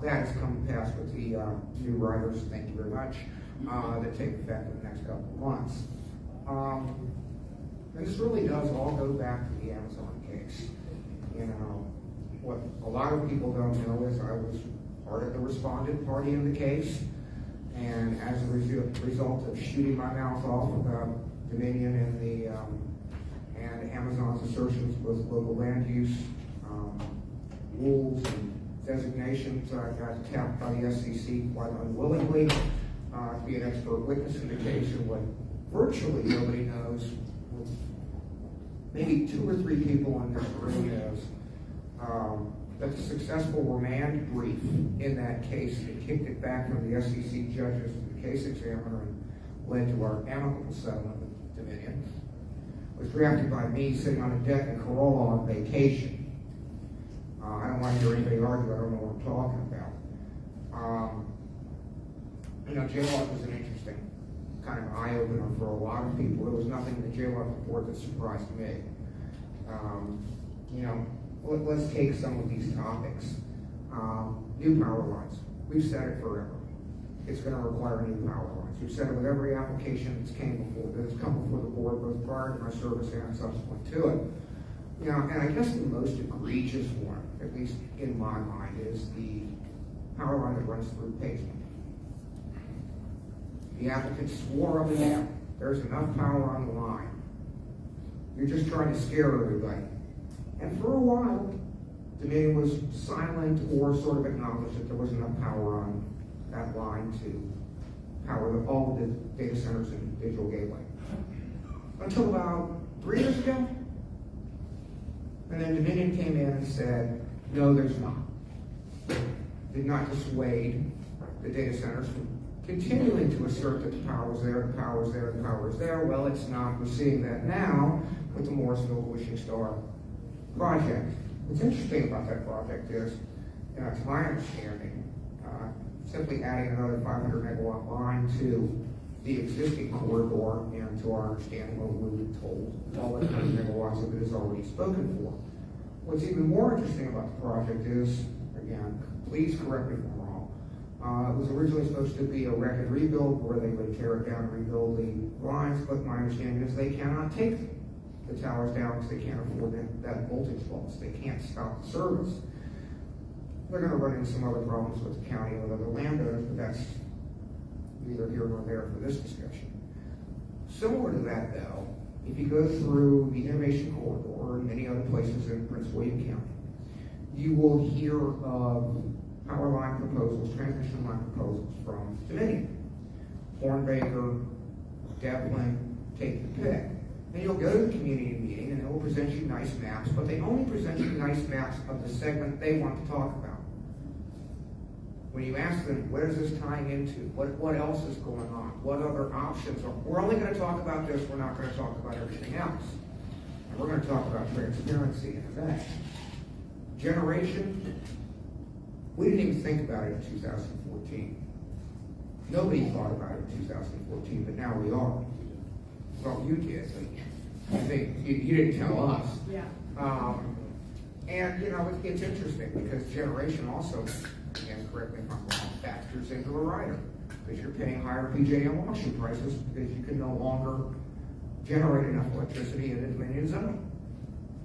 That has come to pass with the new riders, thank you very much, that take effect in the next couple of months. And this really does all go back to the Amazon case. You know, what a lot of people don't know is I was part of the respondent party in the case, and as a result of shooting my mouth off about Dominion and Amazon's assertions with local land use rules and designations, I got tapped by the SEC quite unwillingly to be an expert witness in the case, and what virtually nobody knows, maybe 2 or 3 people in this room knows, that the successful remand brief in that case that kicked it back from the SEC judges to the case examiner and led to our amicable settlement with Dominion was drafted by me sitting on a deck in Corolla on vacation. I don't want to hear anybody argue, I don't know what I'm talking about. You know, jail was an interesting kind of eye-opener for a lot of people. There was nothing in the jail report that surprised me. You know, let's take some of these topics. New power lines. We've said it forever. It's going to require new power lines. We've said it with every application that's come before the board, both prior to my service and subsequent to it. You know, and I guess the most egregious one, at least in my mind, is the power line that runs through Paisley. The applicant swore up and down, there's enough power on the line. You're just trying to scare everybody. And for a while, Dominion was silent or sort of acknowledged that there was enough power on that line to power all of the data centers in Digital Gateway. Until about 3 years ago. And then Dominion came in and said, no, there's not. Did not dissuade the data centers from continuing to assert that the power was there, the power was there, the power was there. Well, it's not. We're seeing that now with the Morrisville Wishing Star project. What's interesting about that project is, to my understanding, simply adding another 500 megawatt line to the existing corridor, and to our understanding, what we've been told, all 100 megawatts of it is already spoken for. What's even more interesting about the project is, again, please correct me if I'm wrong, it was originally supposed to be a wreck and rebuild where they would tear it down and rebuild the lines, but my understanding is they cannot take the towers down because they can't afford that voltage loss. They can't stop the service. They're going to run into some other problems with the county and with other landowners, but that's neither here nor there for this discussion. Similar to that, though, if you go through the Innovation Corridor and many other places in Prince William County, you will hear of power line proposals, transmission line proposals from Dominion, Hornbaker, Devlin, take the pick. And you'll go to the community meeting and they will present you nice maps, but they only present you nice maps of the segment they want to talk about. When you ask them, what is this tying into? What else is going on? What other options are? We're only going to talk about this, we're not going to talk about everything else. And we're going to talk about transparency in that. Generation, we didn't even think about it in 2014. Nobody thought about it in 2014, but now we are. Well, you did, but I think you didn't tell us. Yeah. And, you know, it's interesting because generation also, again, correct me if I'm wrong, factors into a rider because you're paying higher PJM auction prices because you can no longer generate enough electricity in the Dominion zone.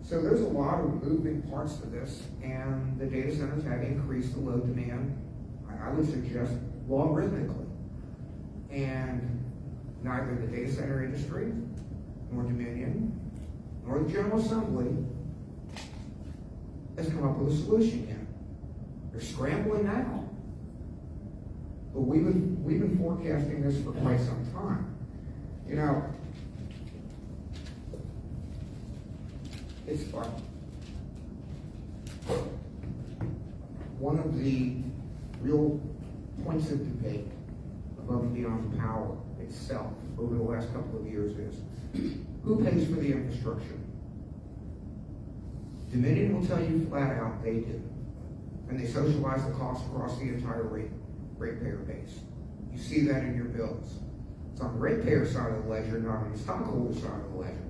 So there's a lot of moving parts to this, and the data centers have increased the load demand, I would suggest, logarithmically. And neither the data center industry, nor Dominion, nor the General Assembly has come up with a solution yet. They're scrambling now. But we've been forecasting this for quite some time. You know, it's fun. One of the real points of debate above and beyond power itself over the last couple of years is who pays for the infrastructure? Dominion will tell you flat out they do. And they socialize the cost across the entire ratepayer base. You see that in your bills. It's on the ratepayer side of the ledger, not on the stockholder side of the ledger.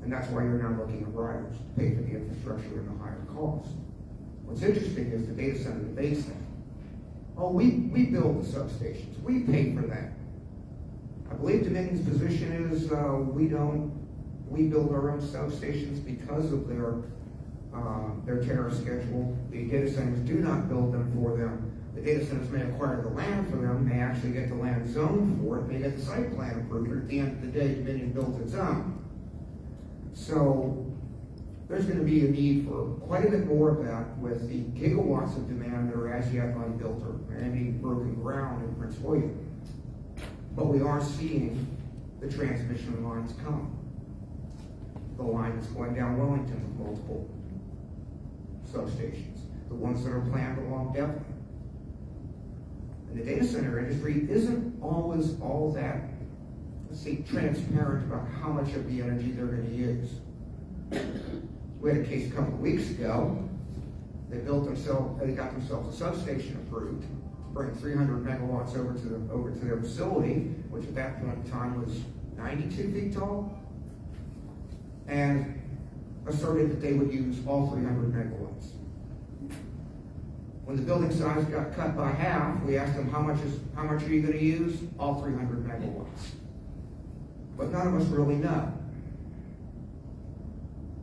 And that's why you're now looking at riders to pay for the infrastructure and the higher cost. What's interesting is the data center debates that. Oh, we build the substations, we pay for that. I believe Dominion's position is we build our own substations because of their tariff schedule. The data centers do not build them for them. The data centers may acquire the land for them, may actually get the land zoned for it, may get the site plan approved, but at the end of the day, Dominion builds its own. So there's going to be a need for quite a bit more of that with the gigawatts of demand that are as yet unbuilt or any broken ground in Prince William. But we are seeing the transmission lines come. The line that's going down Wellington with multiple substations, the ones that are planned along Devon. And the data center industry isn't always all that, let's say, transparent about how much of the energy they're going to use. We had a case a couple of weeks ago. They got themselves a substation approved, bring 300 megawatts over to their facility, which at that point in time was 92 feet tall, and asserted that they would use all 300 megawatts. When the building size got cut by half, we asked them, how much are you going to use? All 300 megawatts. But none of us really know.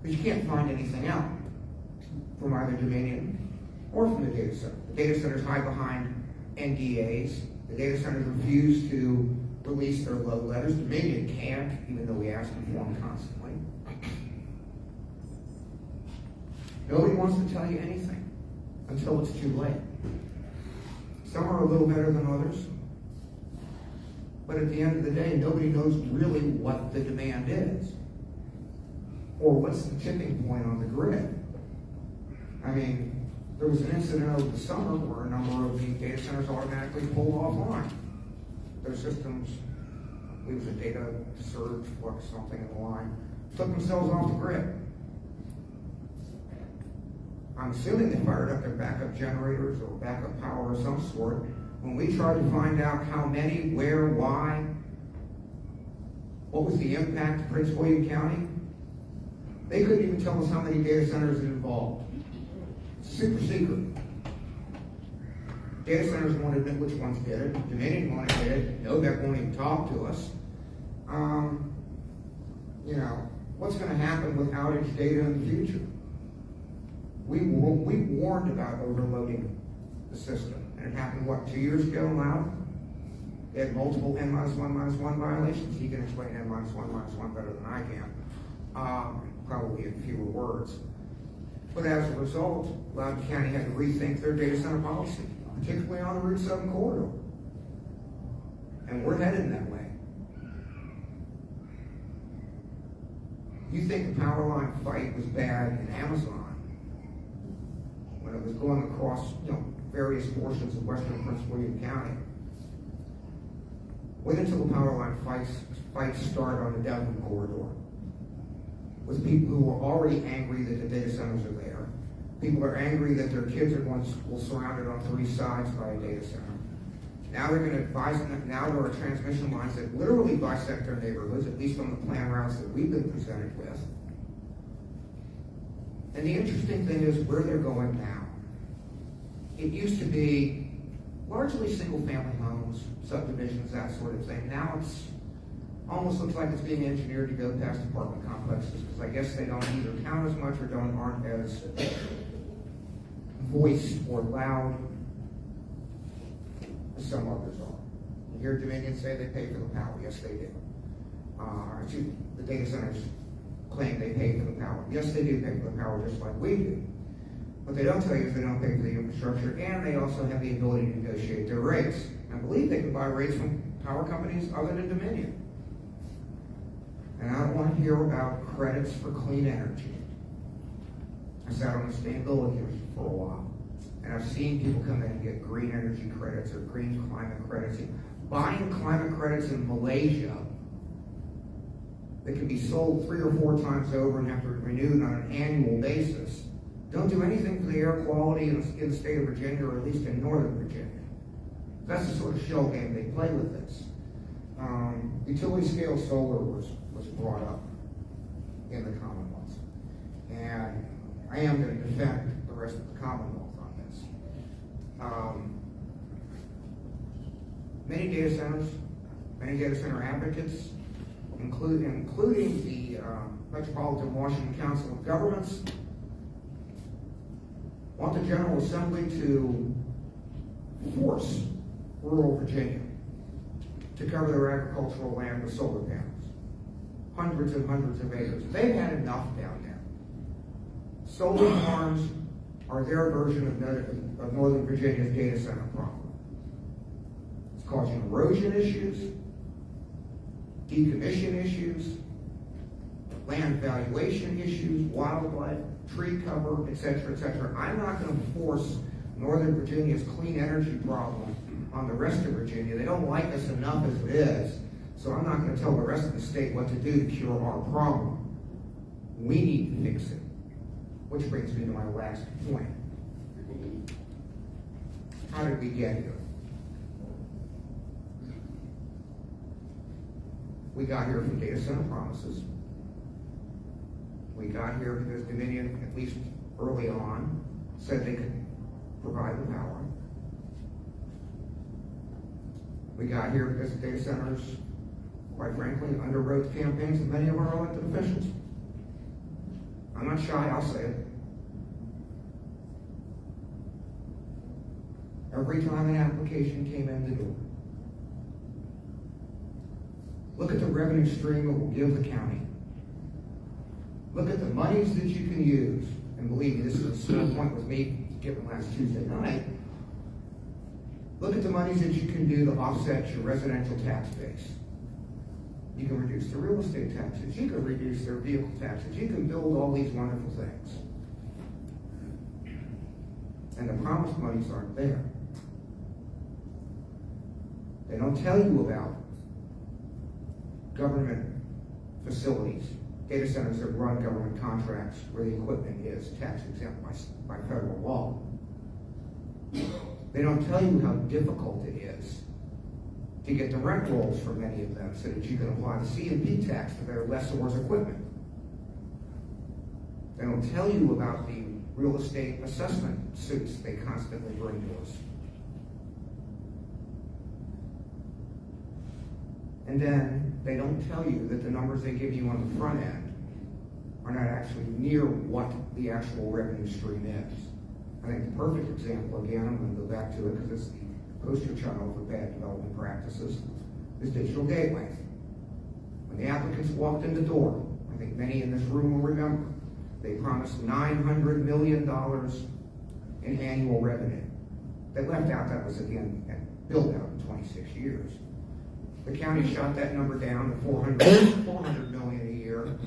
Because you can't find anything out from either Dominion or from the data center. The data centers hide behind NDAs. The data centers refuse to release their load letters. Dominion can't, even though we ask them for them constantly. Nobody wants to tell you anything until it's too late. Some are a little better than others. But at the end of the day, nobody knows really what the demand is. Or what's the tipping point on the grid. I mean, there was an incident over the summer where a number of the data centers automatically pulled offline. Their systems, it was a data surge, flux, something in the line, took themselves off the grid. I'm assuming they fired up their backup generators or backup power of some sort. When we tried to find out how many, where, why, what was the impact to Prince William County, they couldn't even tell us how many data centers are involved. Super secret. Data centers won't admit which ones did it. Dominion won't admit it. NOVEC won't even talk to us. What's going to happen with outage data in the future? We warned about overloading the system. And it happened, 2 years ago now? They had multiple N-1-1 violations. He can explain N-1-1 better than I can. Probably in fewer words. But as a result, Loudoun County had to rethink their data center policy, particularly on the Route 7 corridor. And we're headed that way. You think the power line fight was bad in Amazon when it was going across, various portions of western Prince William County. Wait until the power line fights start on the Devon corridor, with people who are already angry that the data centers are there. People are angry that their kids are going to school surrounded on 3 sides by a data center. Now they're going to advise them that now there are transmission lines that literally bisect their neighborhoods, at least on the plan routes that we've been presented with. And the interesting thing is where they're going now. It used to be largely single-family homes, subdivisions, that sort of thing. Now it's almost looks like it's being engineered to go past apartment complexes, because I guess they don't either count as much or aren't as voiced or loud as some others are. You hear Dominion say they pay for the power. Yes, they do. The data centers claim they pay for the power. Yes, they do pay for the power just like we do. What they don't tell you is they don't pay for the infrastructure, and they also have the ability to negotiate their rates. I believe they can buy rates from power companies other than Dominion. And I don't want to hear about credits for clean energy. I sat on the sustainability committee for a while, and I've seen people come in and get green energy credits or green climate credits. Buying climate credits in Malaysia that can be sold 3 or 4 times over and have to be renewed on an annual basis don't do anything for the air quality in the state of Virginia, or at least in Northern Virginia. That's the sort of shell game they play with this. Utility scale solar was brought up in the Commonwealth. And I am going to defend the the rest of the Commonwealth on this. Many data centers, many data center advocates, including the Metropolitan Washington Council of Governments, want the General Assembly to force rural Virginia to cover their agricultural land with solar panels. Hundreds and hundreds of acres. They've had enough down there. Solar farms are their version of Northern Virginia's data center problem. It's causing erosion issues, decommission issues, land valuation issues, wildlife, tree cover, etc., etc. I'm not going to force Northern Virginia's clean energy problem on the rest of Virginia. They don't like us enough as it is, so I'm not going to tell the rest of the state what to do to cure our problem. We need to fix it. Which brings me to my last point. How did we get here? We got here from data center promises. We got here because Dominion, at least early on, said they could provide the power. We got here because the data centers, quite frankly, underwrote the campaigns of many of our elected officials. I'm not shy, I'll say it. Every time an application came in the door, look at the revenue stream it will give the county. Look at the monies that you can use. And believe me, this is a small point with me given last Tuesday night. Look at the monies that you can do to offset your residential tax base. You can reduce the real estate taxes. You can reduce their vehicle taxes. You can build all these wonderful things. And the promised monies aren't there. They don't tell you about government facilities, data centers that run government contracts where the equipment is tax exempt by federal law. They don't tell you how difficult it is to get the rent rolls for many of them so that you can apply the C&P tax to their lessor's equipment. They don't tell you about the real estate assessment suits they constantly bring to us. And then they don't tell you that the numbers they give you on the front end are not actually near what the actual revenue stream is. I think the perfect example, again, I'm going to go back to it because it's the poster child for bad development practices, is Digital Gateway. When the applicants walked in the door, I think many in this room will remember, they promised $900 million in annual revenue. They left out that was again built out in 26 years. The county shot that number down to $400 million a year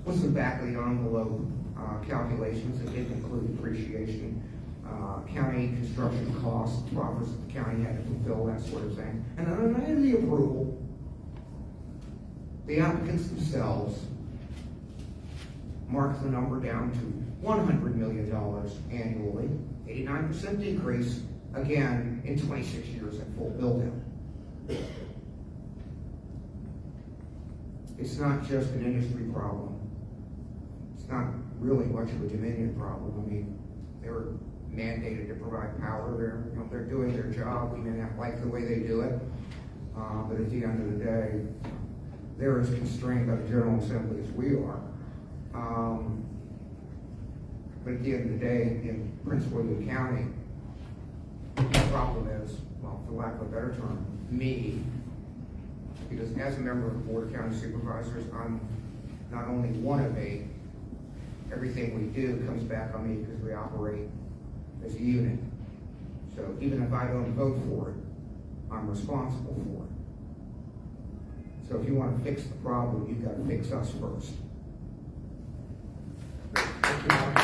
with some back of the envelope calculations that didn't include depreciation, county construction costs, proffers that the county had to fulfill, that sort of thing. And then on the end of the approval, the applicants themselves marked the number down to $100 million annually, 89% decrease, again, in 26 years at full build-out. It's not just an industry problem. It's not really much of a Dominion problem. I mean, they were mandated to provide power. They're doing their job. We may not like the way they do it, but at the end of the day, they're as constrained by the General Assembly as we are. But at the end of the day, in Prince William County, the problem is, well, for lack of a better term, me. Because as a member of the Board of County Supervisors, I'm not only one of eight, everything we do comes back on me because we operate as a unit. So even if I don't vote for it, I'm responsible for it. So if you want to fix the problem, you've got to fix us first. Thank you, Mark.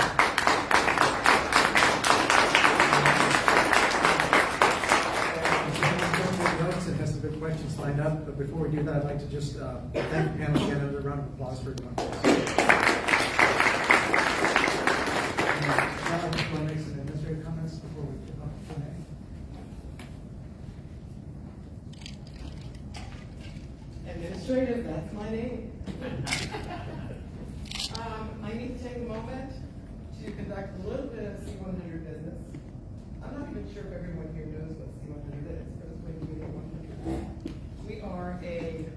And has some good questions lined up, but before we do that, I'd like to just thank the panel again. Another round of applause for everyone. Now, I just want to make some administrative comments before we get on to Q&A. Administrative, that's my name. I need to take a moment to conduct a little little bit of C100 business. I'm not even sure if everyone here knows what C100 is, but it's going to be 100. We are a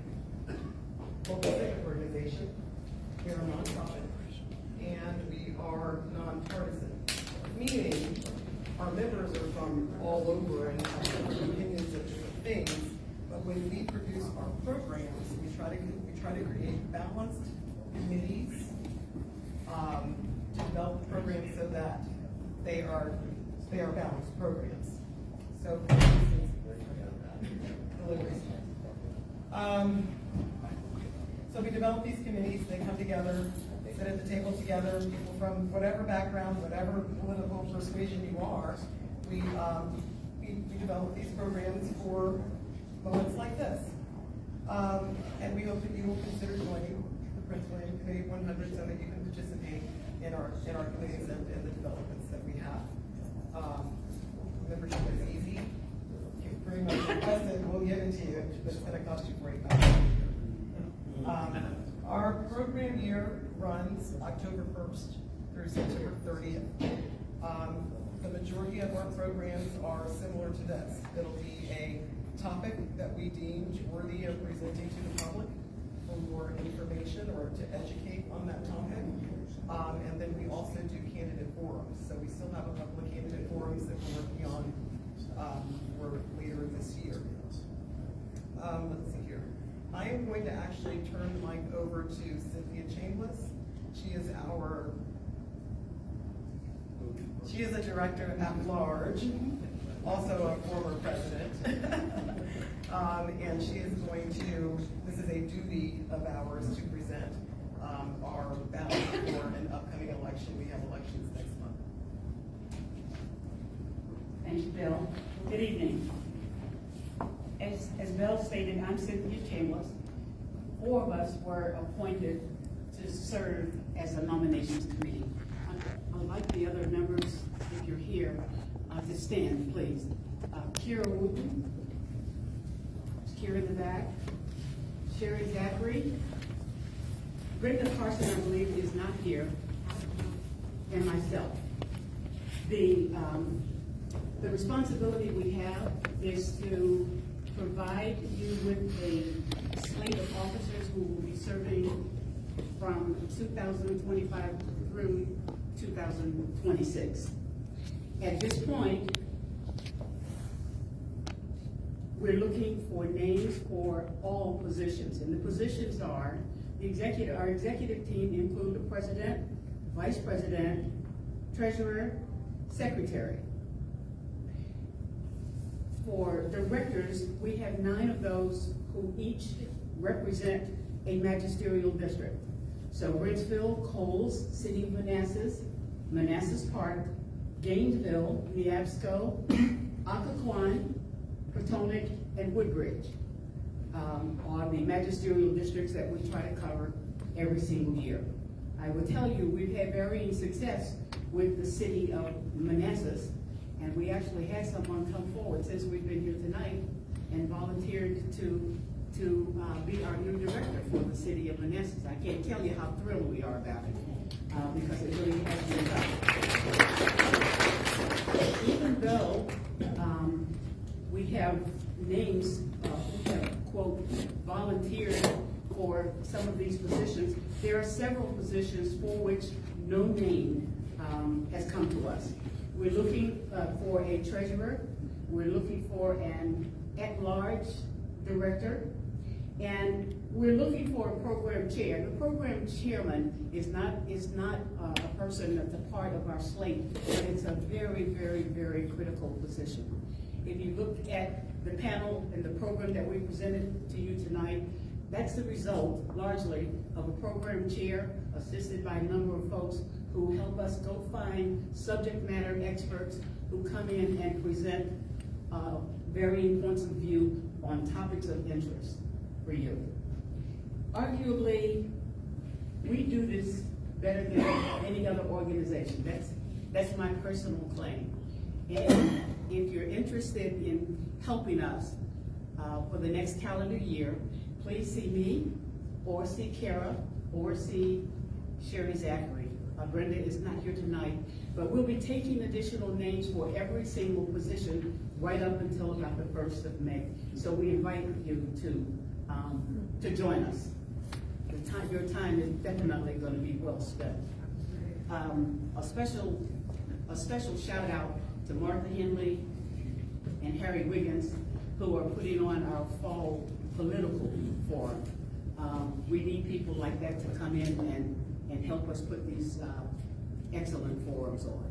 local civic organization. We are a nonprofit, and we are nonpartisan, meaning our members are from all over and have different opinions of different things. But when we produce our programs, we try to create balanced committees to develop programs so that they are balanced programs. So, for instance, deliveries. So we develop these committees. They come together. They sit at the table together. People from whatever background, whatever political persuasion you are, we develop these programs for moments like this. And we hope that you will consider joining the Prince William Committee 100 so that you can participate in our committees and the developments that we have. Membership is easy. You pretty much request it, we'll give it to you, but it's going to cost you $40. Our program year runs October 1st through September 30th. The majority of our programs are similar to this. It'll be a topic that we deemed worthy of presenting to the public for more information or to educate on that topic. And then we also do candidate forums. So we still have a couple of candidate forums that we're working on for later this year. Let's see here. I am going to actually turn the mic over to Cynthia Chambliss. She is a director at large, also a former president. And she is going to, this is a duty of ours to present our ballot for an upcoming election. We have elections next month. Thank you, Bill. Good evening. As Bill stated, I'm Cynthia Chambliss. 4 of us were appointed to serve as a nominations committee. I'd like the other members, if you're here, to stand, please. Kira Wooten, Kira in the back, Sherry Zachary, Brenda Carson, I believe, is not here, and myself. The responsibility we have is to provide you with a slate of officers who will be serving from 2025 through 2026. At this point, we're looking for names for all positions, and the positions are our executive team include the president, vice president, treasurer, secretary. For directors, we have 9 of those who each represent a magisterial district. So Bridgeville, Coles, City of Manassas, Manassas Park, Gainesville, Neabsco, Occoquan, Potomac, and Woodbridge are the magisterial districts that we try to cover every single year. I will tell you, we've had varying success with the City of Manassas, and we actually had someone come forward since we've been here tonight and volunteered to be our new director for the City of Manassas. I can't tell you how thrilled we are about it, because it really has been done. Even though we have names who have, quote, volunteered for some of these positions, there are several positions for which no name has come to us. We're looking for a treasurer, we're looking for an at-large director, and we're looking for a program chair. The program chairman is not a person that's a part of our slate, but it's a very, very, very critical position. If you look at the panel and the program that we presented to you tonight, that's the result, largely, of a program chair assisted by a number of folks who help us go find subject matter experts who come in and present varying points of view on topics of interest for you. Arguably, we do this better than any other organization. That's my personal claim. And if you're interested in helping us for the next calendar year, please see me, or see Kara, or see Sherry Zachary. Brenda is not here tonight, but But we'll be taking additional names for every single position right up until about the 1st of May. So we invite you to join us. Your time is definitely going to be well spent. A special shout out to Martha Henley and Harry Wiggins, who are putting on our fall political forum. We need people like that to come in and help us put these excellent forums on.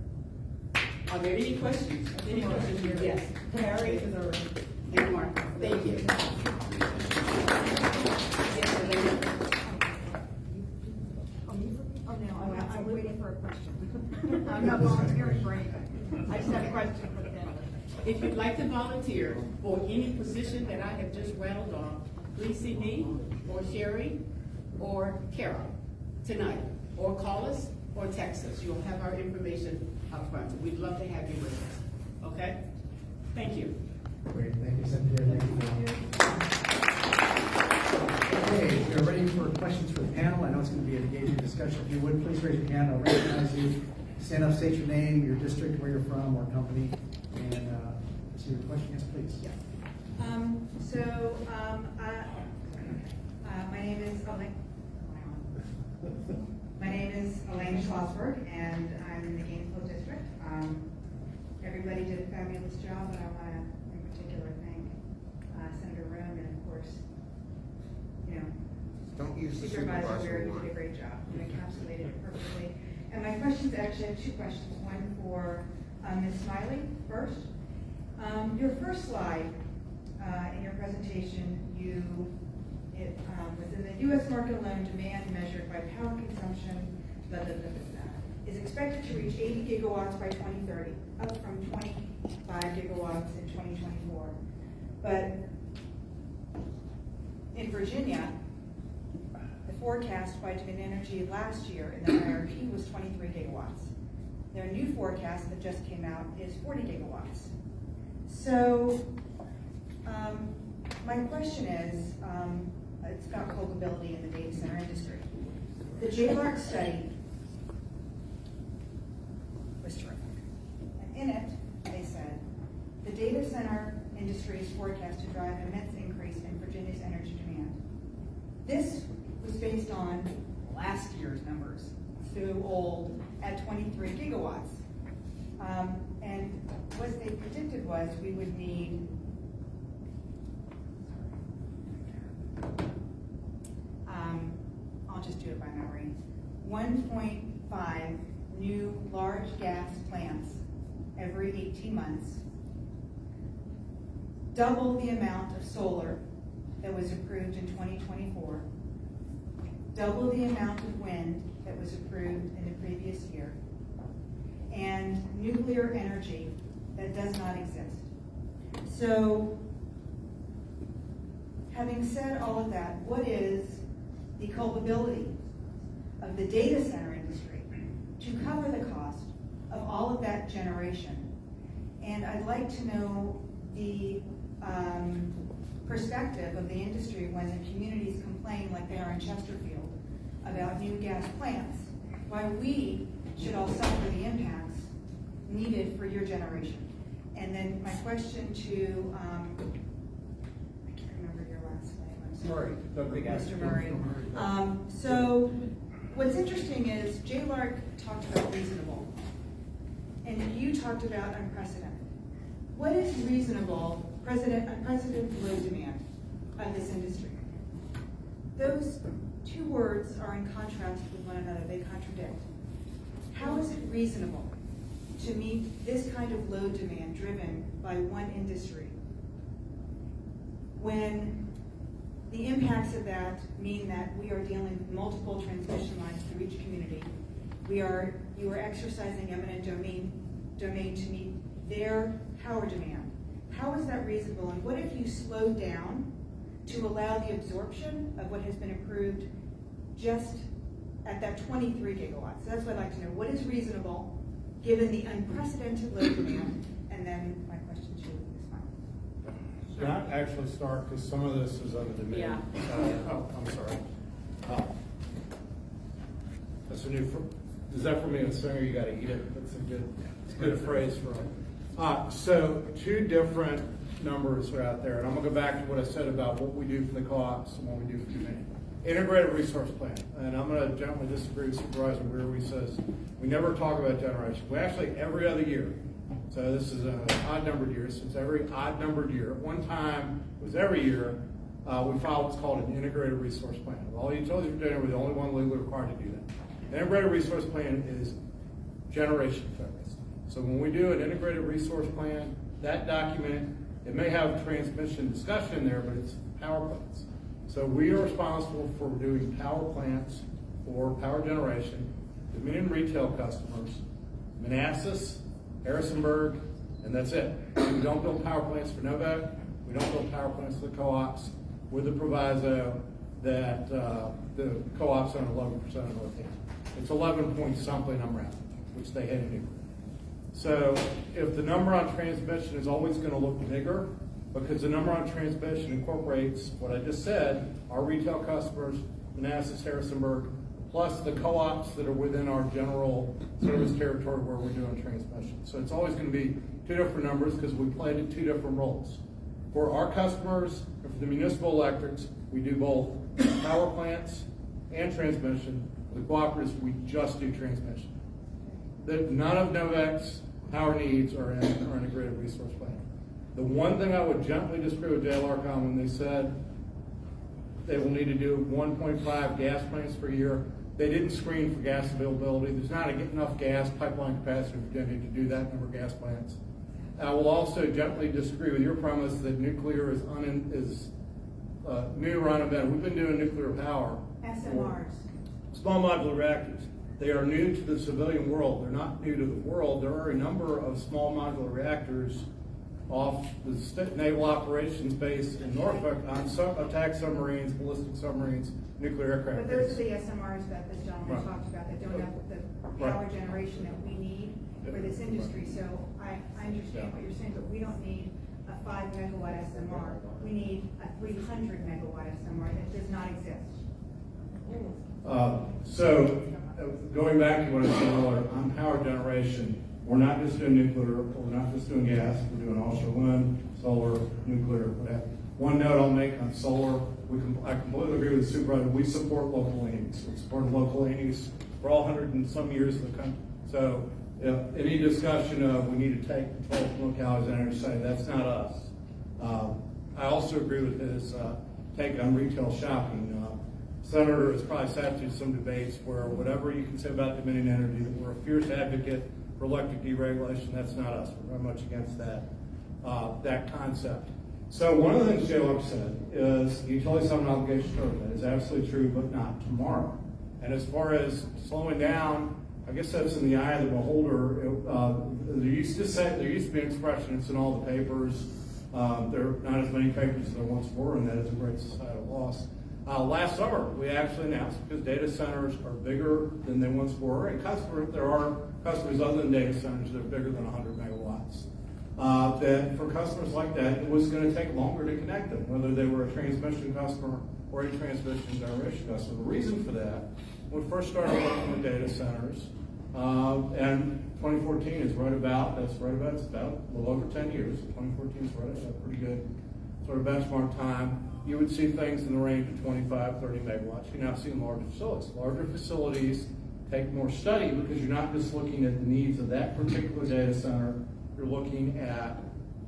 Are there any questions? Any questions here? Yes. Harry and Martha. Thank you. Yes, Elena. Oh, no, I'm waiting for a question. I'm not volunteering for anything. I just have a question for the panel. If you'd like to volunteer for any position that I have just rattled off, please see me or Sherry or Carol tonight, or call us or text us. You'll have our information up front. We'd love to have you with us. Okay? Thank you. Great, thank you, Cynthia, thank you. Okay, we are ready for questions for the panel. I know it's going to be an engaging discussion. If you would, please raise your hand. I'll recognize you. Stand up, state your name, your district, where you're from, or company, and see your question. Yes, please. Yeah. My name is Elaine Schlossberg, and I'm in the Gainesville district. Everybody did a fabulous job, but I want to, in particular, thank Senator Rome and, of course, Don't use the Supervisor supervisor Ware, who word. did a great job. You encapsulated it perfectly. And my questions, actually, I have two questions. One for Ms. Smiley first. Your first slide in your presentation, within the U.S. market alone, demand measured by power consumption, is expected to reach 80 gigawatts by 2030, up from 25 gigawatts in 2024. But in Virginia, the forecast by Dominion Energy last year in the IRP was 23 gigawatts. Their new forecast that just came out is 40 gigawatts. So my question is, it's about culpability in the data center industry. The JLARC study was terrific. And in it, they said, the data center industry is forecast to drive an immense increase in Virginia's energy demand. This was based on last year's numbers, so old, at 23 gigawatts. And what they predicted was we would need I'll just do it by memory, 1.5 new large gas plants every 18 months, double the amount of solar that was approved in 2024, double the amount of wind that was approved in the previous year, and nuclear energy that does not exist. So, having said all of that, what is the culpability of the data center industry to cover the cost of all of that generation? And I'd like to know the perspective of the industry when the communities complain, like they are in Chesterfield, about new gas plants, why we should all suffer the impacts needed for your generation. And then my question to, I can't remember your last name, I'm sorry. Mr. Murray. So what's interesting is JLARC talked about reasonable, and you talked about unprecedented. What is reasonable, unprecedented load demand of this industry? Those two words are in contrast with one another, they contradict. How is it reasonable to meet this kind of load demand driven by one industry when the impacts of that mean that we are dealing with multiple transmission lines through each community? You are exercising eminent domain to meet their power demand. How is that reasonable? And what if you slowed down to allow the absorption of what has been approved just at that 23 gigawatts? So that's what I'd like to know. What is reasonable given the unprecedented load demand? And then my question to you is fine. Can I actually start, because some of this is on the demand. Yeah. I'm sorry. That's a new, Is that for me? A singer, you gotta eat it. That's a good phrase for it. So two different numbers are out there, and I'm gonna go back to what I said about what we do for the co-ops and what we do for Dominion. Integrated resource plan, and I'm gonna gently disagree with Supervisor Weir. He says we never talk about generation. We actually every other year. So this is an odd numbered year. So it's every odd numbered year. At one time it was every year. We file what's called an integrated resource plan. All utilities in Virginia, we're the only one legally required to do that. An integrated resource plan is generation focused. So when we do an integrated resource plan, that document, it may have transmission discussion there, but it's power plants. So we are responsible for doing power plants for power generation, Dominion retail customers, Manassas, Harrisonburg, and that's it. We don't build power plants for Novak. We don't build power plants for the co-ops, with the proviso that the co-ops own 11% of Northampton. It's 11 point something, I'm rounding, which they had anyway. So if the number on transmission is always going to look bigger, because the number on transmission incorporates what I just said, our retail customers, Manassas, Harrisonburg, plus the co-ops that are within our general service territory where we're doing transmission. So it's always going to be two different numbers because we play two different roles. For our customers, and for the municipal electrics, we do both power plants and transmission. For the cooperatives, we just do transmission. None of Novak's power needs are in our integrated resource plan. The one thing I would gently disagree with JLRCom when they said they will need to do 1.5 gas plants per year. They didn't screen for gas availability. There's not enough gas pipeline capacity in Virginia to do that number of gas plants. I will also gently disagree with your premise that nuclear is new or uninvented. We've been doing nuclear power. SMRs. Small modular reactors. They are new to the civilian world. They're not new to the world. There are a number of small modular reactors off the Naval Operations Base in Norfolk on attack submarines, ballistic submarines, nuclear aircraft. But those are the SMRs that this gentleman talked about that don't have the power Right. generation that we need for this industry. So I understand what you're saying, but we don't need a 5 megawatt SMR. We need a 300 megawatt SMR that does not exist. Going back to what I said earlier, on power generation, we're not just doing nuclear, we're not just doing gas, we're doing offshore wind, solar, nuclear, whatever. One note I'll make on solar, I completely agree with the supervisor, we support local entities. We've supported local entities for all 100 and some years of the country. So if any discussion of we need to take control from localities, and I understand that's not us. I also agree with his take on retail shopping. Senator has probably sat through some debates where whatever you can say about Dominion Energy, that we're a fierce advocate for electric deregulation. That's not us. We're very much against that concept. So one of the things JLR said is utilities have an obligation to serve. That is absolutely true, but not tomorrow. And as far as slowing down, I guess that's in the eye of the beholder. There used to be an expression, it's in all the papers. There are not as many papers as there once were, and that is a great societal loss. Last summer, we actually announced, because data centers are bigger than they once were, and there are customers other than data centers that are bigger than 100 megawatts, that for customers like that, it was going to take longer to connect them, whether they were a transmission customer or a transmission generation customer. The reason for that, when we first started working with data centers, and 2014 is it's about a little over 10 years. 2014 is right at a pretty good sort of benchmark time. You would see things in the range of 25, 30 megawatts. You now see in larger facilities. Larger facilities take more study because you're not just looking at the needs of that particular data center, you're looking at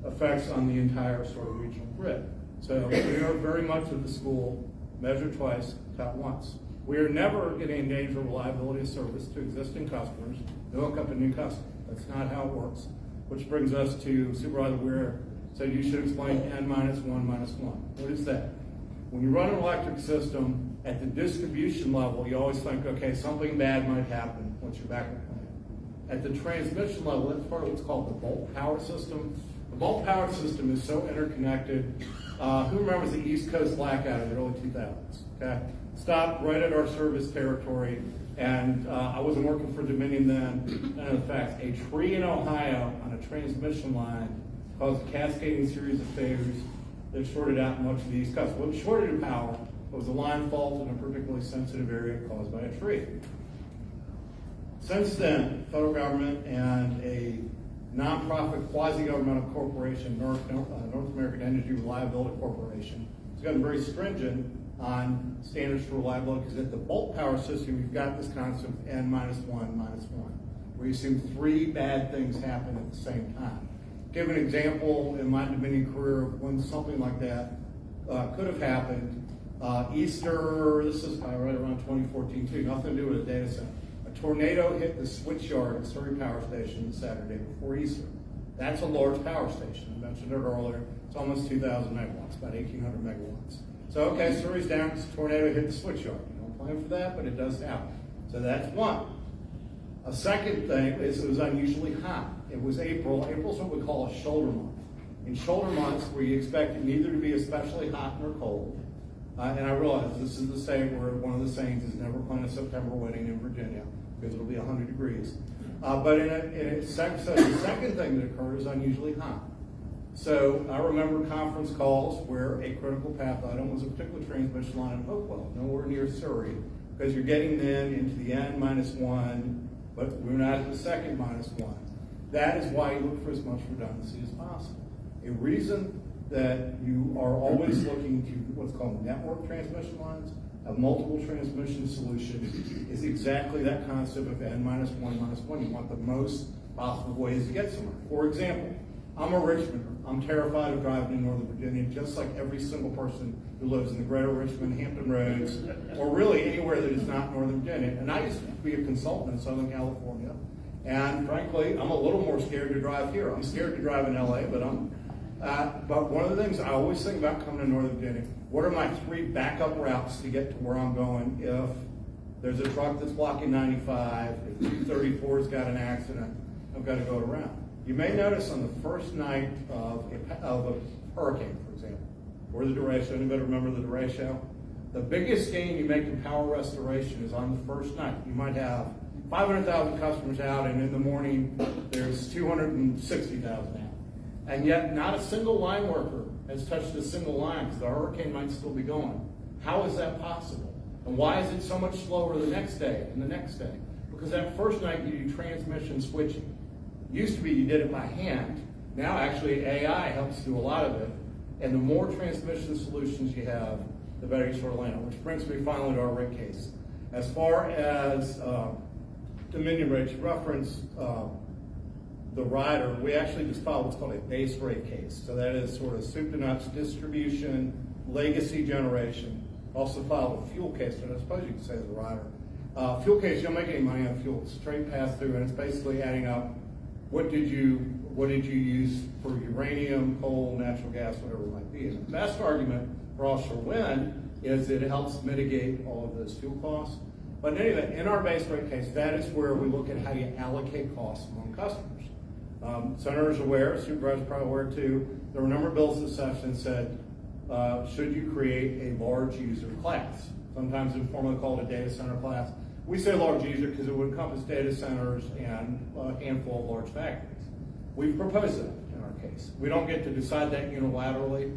effects on the entire sort of regional grid. So we are very much of the school, measure twice, count once. We are never getting in danger of reliability of service to existing customers to hook up a new customer. That's not how it works. Which brings us to Supervisor Weir said you should explain N minus 1 minus 1. What is that? When you run an electric system at the distribution level, you always think, okay, something bad might happen once you're back at plant. At the transmission level, that's part of what's called the bulk power system. The bulk power system is so interconnected. Who remembers the East Coast blackout in the early 2000s? Okay, stopped right at our service territory, and I wasn't working for Dominion then. And in fact, a tree in Ohio on a transmission line caused a cascading series of failures that shorted out much of the East Coast. What shorted power was a line fault in a particularly sensitive area caused by a tree. Since then, federal government and a nonprofit quasi-governmental corporation, North American Energy Reliability Corporation, has gotten very stringent on standards for reliability, because at the bulk power system, you've got this concept of N-1, where you assume 3 bad things happen at the same time. Give an example in my Dominion career of when something like that could have happened. Easter, this is right around 2014 too, nothing to do with a data center. A tornado hit the switchyard at Surrey Power Station the Saturday before Easter. That's a large power station. I mentioned it earlier. It's almost 2,000 megawatts, about 1,800 megawatts. So, okay, Surrey's down, tornado hit the switchyard. You don't plan for that, but it does happen. So that's one. A second thing is it was unusually hot. It was April. April's what we call a shoulder month. In shoulder months, where you expect it neither to be especially hot nor cold, and I realize this is the state where one of the sayings is never plan a September wedding in Virginia, because it'll be 100 degrees. But the second thing that occurred is unusually hot. So I remember conference calls where a critical path item was a particular transmission line in Hopewell, nowhere near Surrey, because you're getting then into the N-1, but we're not at the second -1. That is why you look for as much redundancy as possible. A reason that you are always looking to what's called network transmission lines, have multiple transmission solutions, is exactly that concept of N-1. You want the most possible ways to get somewhere. For example, I'm a Richmonder. I'm terrified of driving in Northern Virginia, just like every single person who lives in the greater Richmond, Hampton Roads, or really anywhere that is not Northern Virginia. And I used to be a consultant in Southern California, and frankly, I'm a little more scared to drive here. I'm scared to drive in LA, but one of the things I always think about coming to Northern Virginia, what are my 3 backup routes to get to where I'm going if there's a truck that's blocking 95, if 234's got an accident, I've got to go around. You may notice on the first night of a hurricane, for example, or the derecho, anybody remember the derecho? The biggest gain you make in power restoration is on the first night. You might have 500,000 customers out, and in the morning there's 260,000 out. And yet not a single line worker has touched a single line, because the hurricane might still be going. How is that possible? And why is it so much slower the next day and the next day? Because that first night you do transmission switching. Used to be you did it by hand. Now actually AI helps do a lot of it. And the more transmission solutions you have, the better you sort of land on. Which brings me finally to our rate case. As far as Dominion rates, you referenced the rider. We actually just filed what's called a base rate case. So that is sort of soup to nuts distribution, legacy generation. Also filed a fuel case, but I suppose you could say the rider. Fuel case, you don't make any money on fuel. It's straight pass through, and it's basically adding up what did you use for uranium, coal, natural gas, whatever it might be. And the best argument for offshore wind is that it helps mitigate all of those fuel costs. But in any event, in our base rate case, that is where we look at how you allocate costs among customers. Senators are aware, supervisors are probably aware too, there were a number of bills this session said, should you create a large user class? Sometimes it's formally called a data center class. We say large user because it would encompass data centers and a handful of large factories. We've proposed that in our case. We don't get to decide that unilaterally.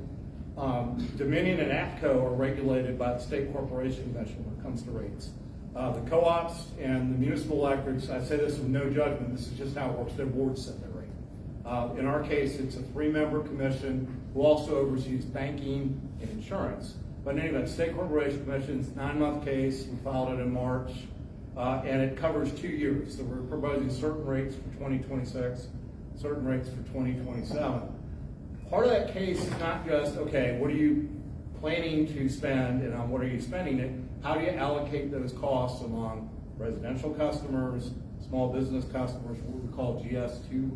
Dominion and APCO are regulated by the State Corporation Convention when it comes to rates. The co-ops and the municipal electrics, I say this with no judgment, this is just how it works, their boards set their rate. In our case, it's a 3-member commission who also oversees banking and insurance. But in any event, State Corporation Commission's 9-month case, we filed it in March, and it covers 2 years. So we're proposing certain rates for 2026, certain rates for 2027. Part of that case is not just, okay, what are you planning to spend and on what are you spending it? How do you allocate those costs among residential customers, small business customers, what we call GS2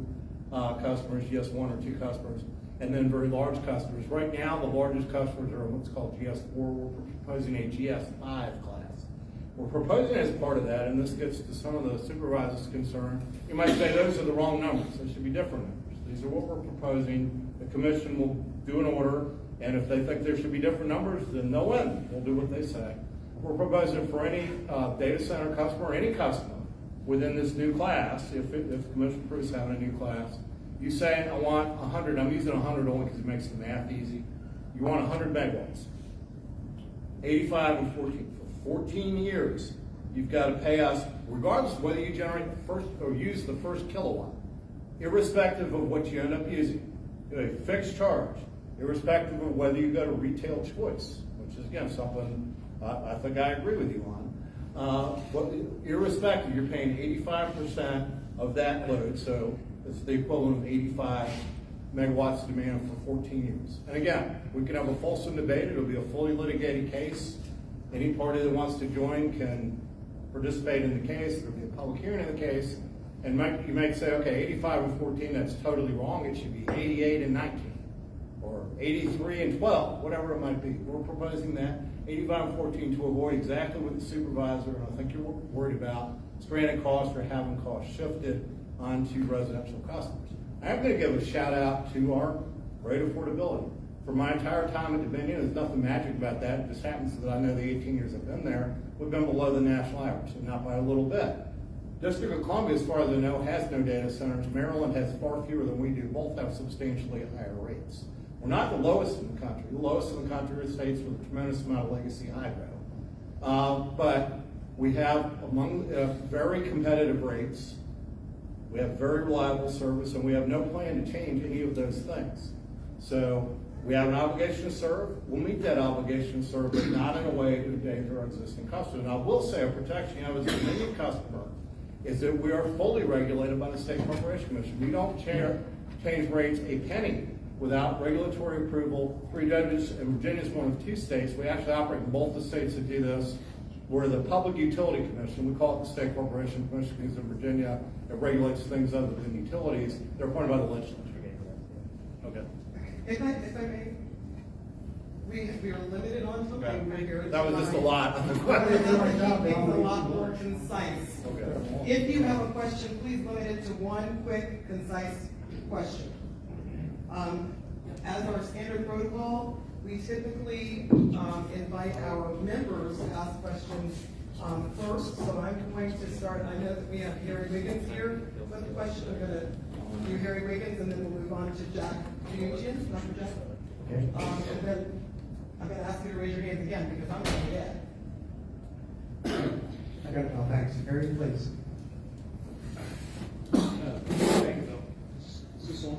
customers, GS1 or 2 customers, and then very large customers. Right now, the largest customers are what's called GS4. We're proposing a GS5 class. We're proposing as part of that, and this gets to some of the supervisors' concern. You might say those are the wrong numbers. They should be different numbers. These are what we're proposing. The commission will do an order, and if they think there should be different numbers, then they'll win. We'll do what they say. We're proposing for any data center customer, or any customer within this new class, if the commission approves having a new class, you say, I want 100, I'm using 100 only because it makes the math easy. You want 100 megawatts, 85 and 14. For 14 years, you've got to pay us, regardless of whether you generate the first or use the first kilowatt, irrespective of what you end up using, a fixed charge, irrespective of whether you go to retail choice, which is again something I think I agree with you on. But irrespective, you're paying 85% of that load, so it's the equivalent of 85 megawatts of demand for 14 years. And again, we can have a fulsome debate. It'll be a fully litigated case. Any party that wants to join can participate in the case. There'll be a public hearing in the case. And you might say, okay, 85 and 14, that's totally wrong. It should be 88 and 19, or 83 and 12, whatever it might be. We're proposing that 85 and 14 to avoid exactly what the supervisor, and I think you're worried about, stranded costs or having costs shifted onto residential customers. I'm going to give a shout out to our rate affordability. For my entire time at Dominion, there's nothing magic about that. It just happens that I know the 18 years I've been there, we've been below the national average, and not by a little bit. District of Columbia, as far as I know, has no data centers. Maryland has far fewer than we do. Both have substantially higher rates. We're not the lowest in the country. The lowest in the country are states with a tremendous amount of legacy hydro. But we have among very competitive rates. We have very reliable service, and we have no plan to change any of those things. So we have an obligation to serve. We'll meet that obligation to serve, but not in a way to endanger our existing customers. And I will say a protection you have as a Dominion customer is that we are fully regulated by the State Corporation Commission. We don't change rates a penny without regulatory approval. Three judges, and Virginia is one of 2 states. We actually operate in both the states that do this. We're the Public Utility Commission. We call it the State Corporation Commission because in Virginia it regulates things other than utilities. They're appointed by the legislature. Okay. If I may, we are limited on time. That was just a lot on the It's question. a lot more concise. Okay. If you have a question, please limit it to one quick, concise question. As our standard protocol, we typically invite our members to ask questions first. So I'm going to start. I know that we have Harry Wiggins here with a question. I'm going to do Harry Wiggins, and then we'll move on to Jack Fugian. Dr. Jack. Okay. And then I'm going to ask you to raise your hands again because I'm going to forget. I got it. Oh, thanks. Harry, please. Is this on?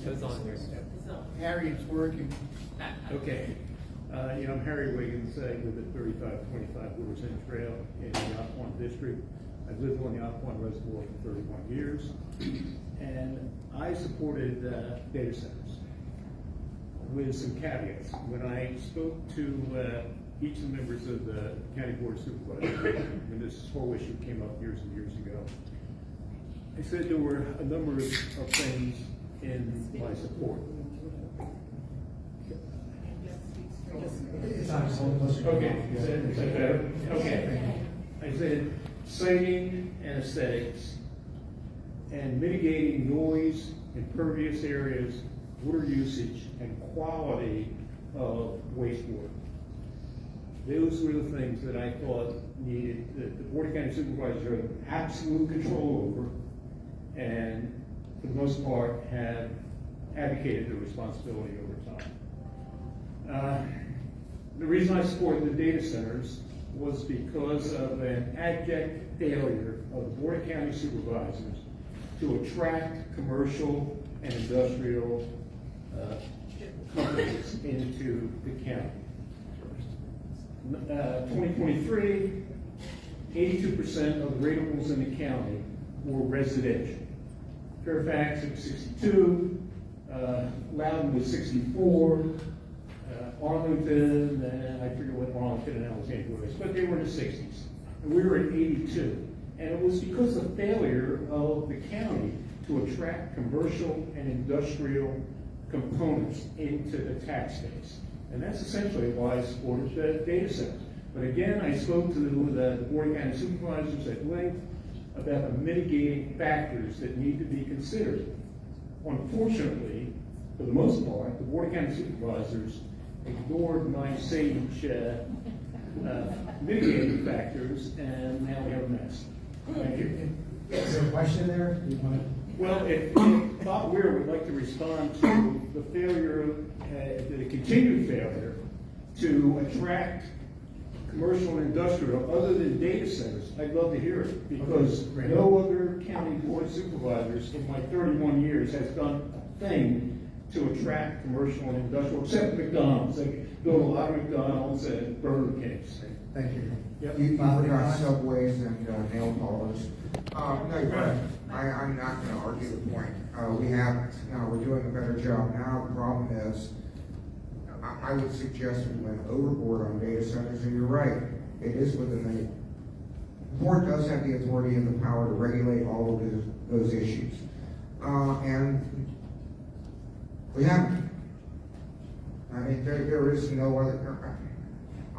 Goes on here. Harry, it's working. Okay. I'm Harry Wiggins. I live at 3525 Rivers End Trail in the Occoquan District. I've lived on the Occoquan Reservoir for 31 years. And I supported data centers with some caveats. When I spoke to each of the members of the County Board of Supervisors, when this whole issue came up years and years ago, I said there were a number of things in my support. It's on, so let's go. Okay, is that better? Okay. I said siting and aesthetics and mitigating noise, impervious areas, water usage, and quality of wastewater. Those were the things that I thought needed, that the Board of County Supervisors had absolute control over, and for the most part have advocated the responsibility over time. The reason I supported the data centers was because of an abject failure of the Board of County Supervisors to attract commercial and industrial companies into the county. 2023, 82% of the ratables in the county were residential. Fairfax at 62, Loudon was 64, Arlington, I forget what Arlington and Alexandria was, but they were in the 60s. And we were at 82. And it was because of failure of the county to attract commercial and industrial components into the tax base. And that's essentially why I supported the data centers. But again, I spoke to the Board of County Supervisors at length about the mitigating factors that need to be considered. Unfortunately, for the most part, the Board of County Supervisors ignored my sage mitigating factors, and now we have a mess. Thank you. Is there a question there? You want to? Well, if Bob Weir would like to respond to the failure, the continued failure to attract commercial and industrial, other than data centers, I'd love to hear it, because Okay, great. no other county board of supervisors in my 31 years has done a thing to attract commercial and industrial, except McDonald's. They build a lot of McDonald's and Burger Kings. Thank you. Yep. You Bob, forgot anything else? subways and nail parlors. No, you're right. I'm not gonna argue the point. We're doing a better job now. The problem is, I would suggest we went overboard on data centers, and you're right. It is within the board does have the authority and the power to regulate all of those issues. And we haven't. I mean, there is no other,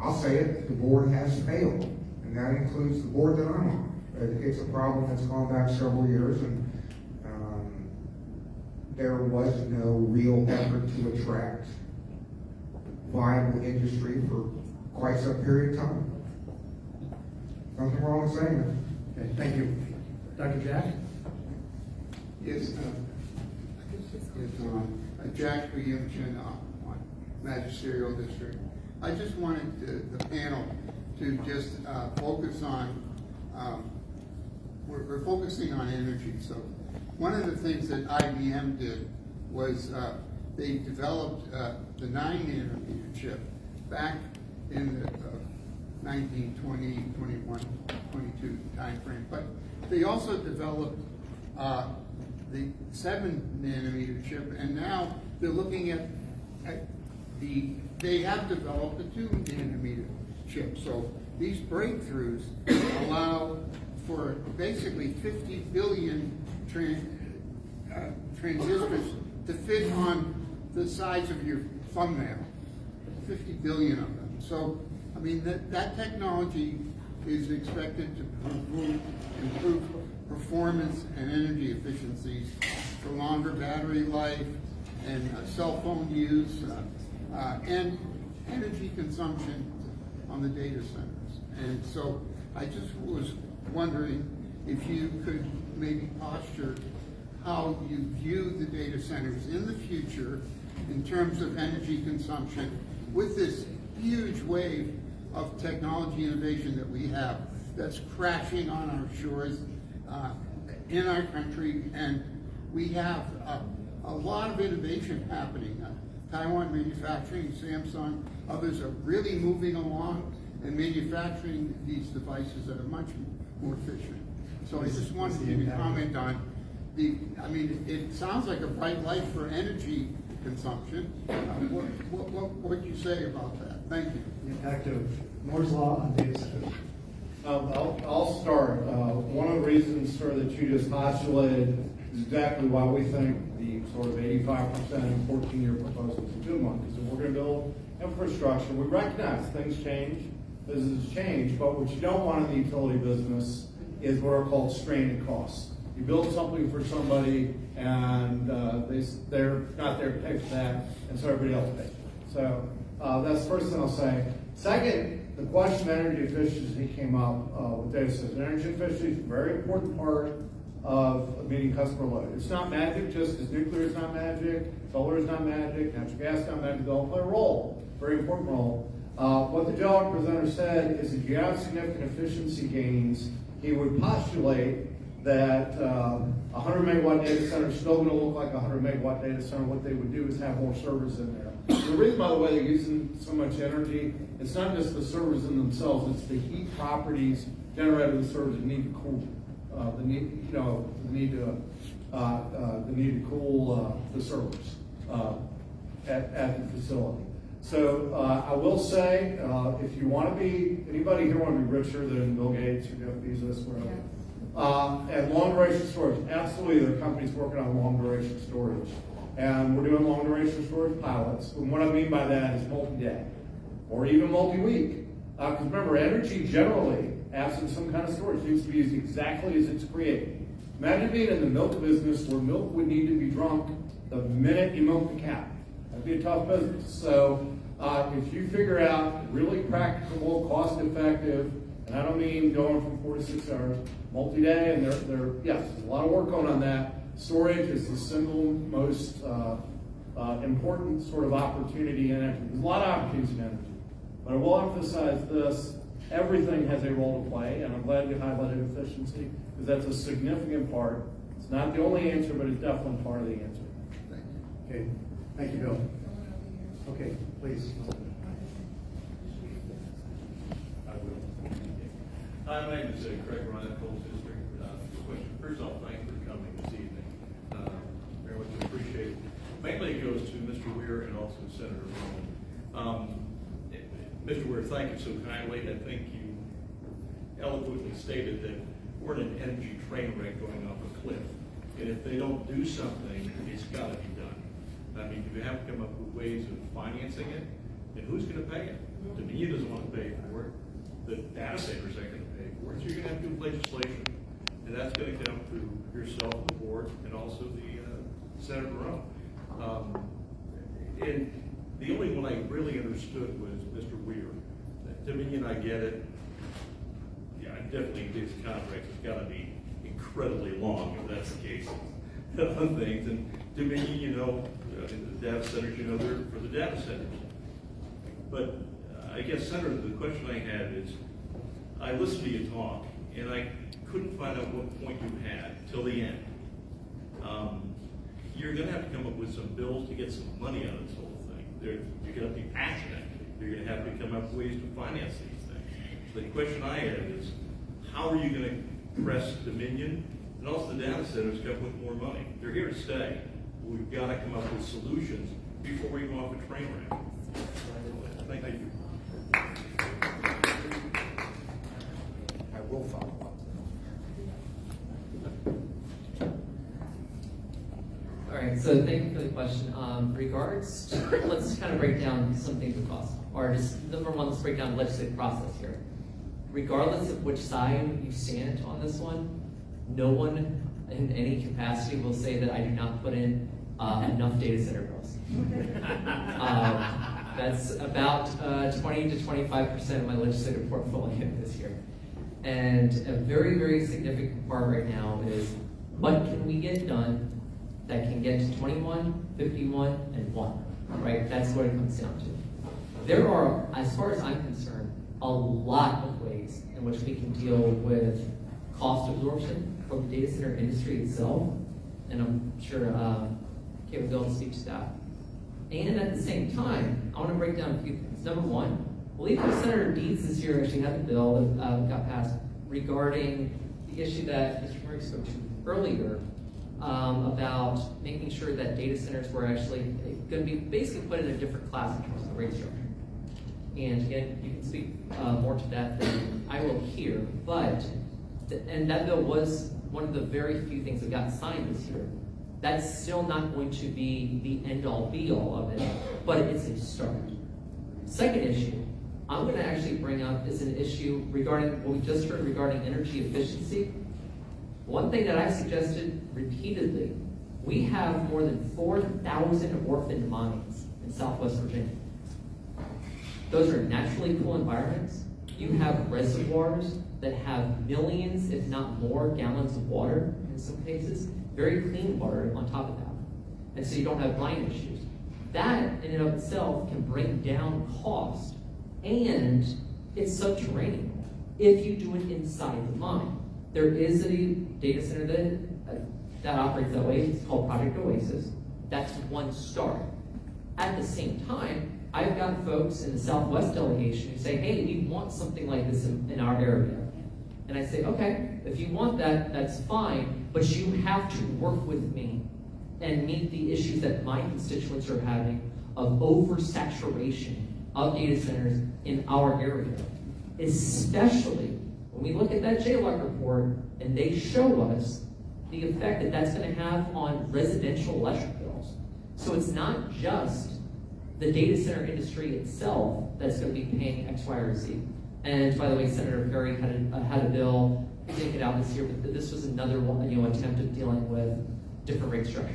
I'll say it, the board has failed, and that includes the board that I'm on. It's a problem that's gone back several years, and there was no real effort to attract viable industry for quite some period of time. Nothing wrong with saying it. Okay, thank you. Dr. Jack? Yes, Jack Williamson, Magisterial District. I just wanted the panel to just focus on, we're focusing on energy. So one of the things that IBM did was they developed the 9-nanometer chip back in the 1920, 21, 22 timeframe. But they also developed the 7-nanometer chip, and now they're looking at they have developed a 2-nanometer chip. So these breakthroughs allow for basically 50 billion transistors to fit on the size of your thumbnail, 50 billion of them. So, I mean, that technology is expected to improve performance and energy efficiencies for longer battery life and cell phone use and energy consumption on the data centers. And so I just was wondering if you could maybe posture how you view the data centers in the future in terms of energy consumption with this huge wave of technology innovation that we have that's crashing on our shores in our country, and we have a lot of innovation happening. Taiwan Manufacturing, Samsung, others are really moving along and manufacturing these devices that are much more efficient. So I just wanted you to comment on I mean, it sounds like a bright light for energy consumption. What would you say about that? Thank you. The impact of Moore's Law on data centers. I'll start. One of the reasons, sir, that you just postulated is exactly why we think the sort of 85% and 14-year proposal is a good one. Because if we're going to build infrastructure, we recognize things change, businesses change, but what you don't want in the utility business is what are called stranded costs. You build something for somebody, and they're not there to pay for that, and so everybody else pays. So that's the first thing I'll say. Second, the question of energy efficiency came up with data centers. Energy efficiency is a very important part of meeting customer load. It's not magic, just as nuclear is not magic, solar is not magic, natural gas is not magic. They all play a role, very important role. What the gentleman presenter said is if you have significant efficiency gains, he would postulate that 100 megawatt data center is still going to look like a 100 megawatt data center. What they would do is have more servers in there. The reason, by the way, they're using so much energy, it's not just the servers in themselves, it's the heat properties generated in the servers that need to cool. The need to cool the servers at the facility. So I will say, if you want to be, anybody here want to be richer than Bill Gates or Jeff Bezos, whatever. And long duration storage, absolutely, there are companies working on long duration storage. And we're doing long duration storage pilots. And what I mean by that is multi-day or even multi-week. Because remember, energy generally, absent some kind of storage, needs to be used exactly as it's created. Imagine being in the milk business where milk would need to be drunk the minute you milk the cow. That'd be a tough business. So if you figure out really practicable, cost-effective, and I don't mean going from 4 to 6 hours, multi-day, and yes, there's a lot of work going on that. Storage is the single most important sort of opportunity in energy. There's a lot of opportunities in energy. But I will emphasize this, everything has a role to play, and I'm glad you highlighted efficiency, because that's a significant part. It's not the only answer, but it's definitely part of the answer. Okay, thank you, Bill. Okay, please. I will. Hi, my name is Craig Ryan, Coles District. Question. First off, thanks for coming this evening. Very much appreciate it. Mainly it goes to Mr. Weir and also Senator Roman. Mr. Weir, thank you so kindly. I think you eloquently stated that we're in an energy train wreck going off a cliff. And if they don't do something, it's got to be done. I mean, we have to come up with ways of financing it, and who's going to pay it? Dominion doesn't want to pay for it. The data centers aren't going to pay for it. So you're going to have to do legislation, and that's going to come through yourself, the board, and also the Senator Rowe. And the only one I really understood was Mr. Weir. Dominion, I get it. Yeah, I definitely think this contract has got to be incredibly long, if that's the case, on things. And Dominion, you know, the data centers, you know, they're for the data centers. But I guess, Senator, the question I had is, I listened to you talk, and I couldn't find out what point you had till the end. You're going to have to come up with some bills to get some money out of this whole thing. You're going to have to be passionate. You're going to have to come up with ways to finance these things. So the question I have is, how are you going to press Dominion and also the data centers come up with more money? They're here to stay. We've got to come up with solutions before we go off a train wreck. Thank you. I will follow up. All right, so thank you for the question. Regards to, let's kind of break down some things across, or just number one, let's break down the legislative process here. Regardless of which side you stand on this one, no one in any capacity will say that I do not put in enough data center bills. That's about 20 to 25% of my legislative portfolio this year. And a very, very significant part right now is what can we get done that can get to 21, 51, and 1, right? That's what it comes down to. There are, as far as I'm concerned, a lot of ways in which we can deal with cost absorption from the data center industry itself, and I'm sure Kate will be able to speak to that. And at the same time, I want to break down a few things. Number one, I believe Senator Deeds this year actually had a bill that got passed regarding the issue that Mr. Murray spoke to earlier, about making sure that data centers were actually going to be basically put in a different class in terms of the rate structure. And again, you can speak more to that than I will here, but, and that bill was one of the very few things that got signed this year. That's still not going to be the end-all be-all of it, but it's a start. Second issue I'm going to actually bring up is an issue regarding what we just heard regarding energy efficiency. One thing that I suggested repeatedly, we have more than 4,000 orphan mines in Southwest Virginia. Those are naturally cool environments. You have reservoirs that have millions, if not more, gallons of water in some cases, very clean water on top of that. And so you don't have brine issues. That in and of itself can bring down cost, and it's subterranean if you do it inside the mine. There is a data center that operates that way. It's called Project Oasis. That's one start. At the same time, I've got folks in the Southwest delegation who say, hey, we want something like this in our area. And I say, okay, if you want that, that's fine, but you have to work with me and meet the issues that my constituents are having of oversaturation of data centers in our area. Especially when we look at that JLOC report and they show us the effect that that's going to have on residential electric bills. So it's not just the data center industry itself that's going to be paying X, Y, or Z. And by the way, Senator Perry had a bill, he didn't get out this year, but this was another one, attempt at dealing with different rate structure.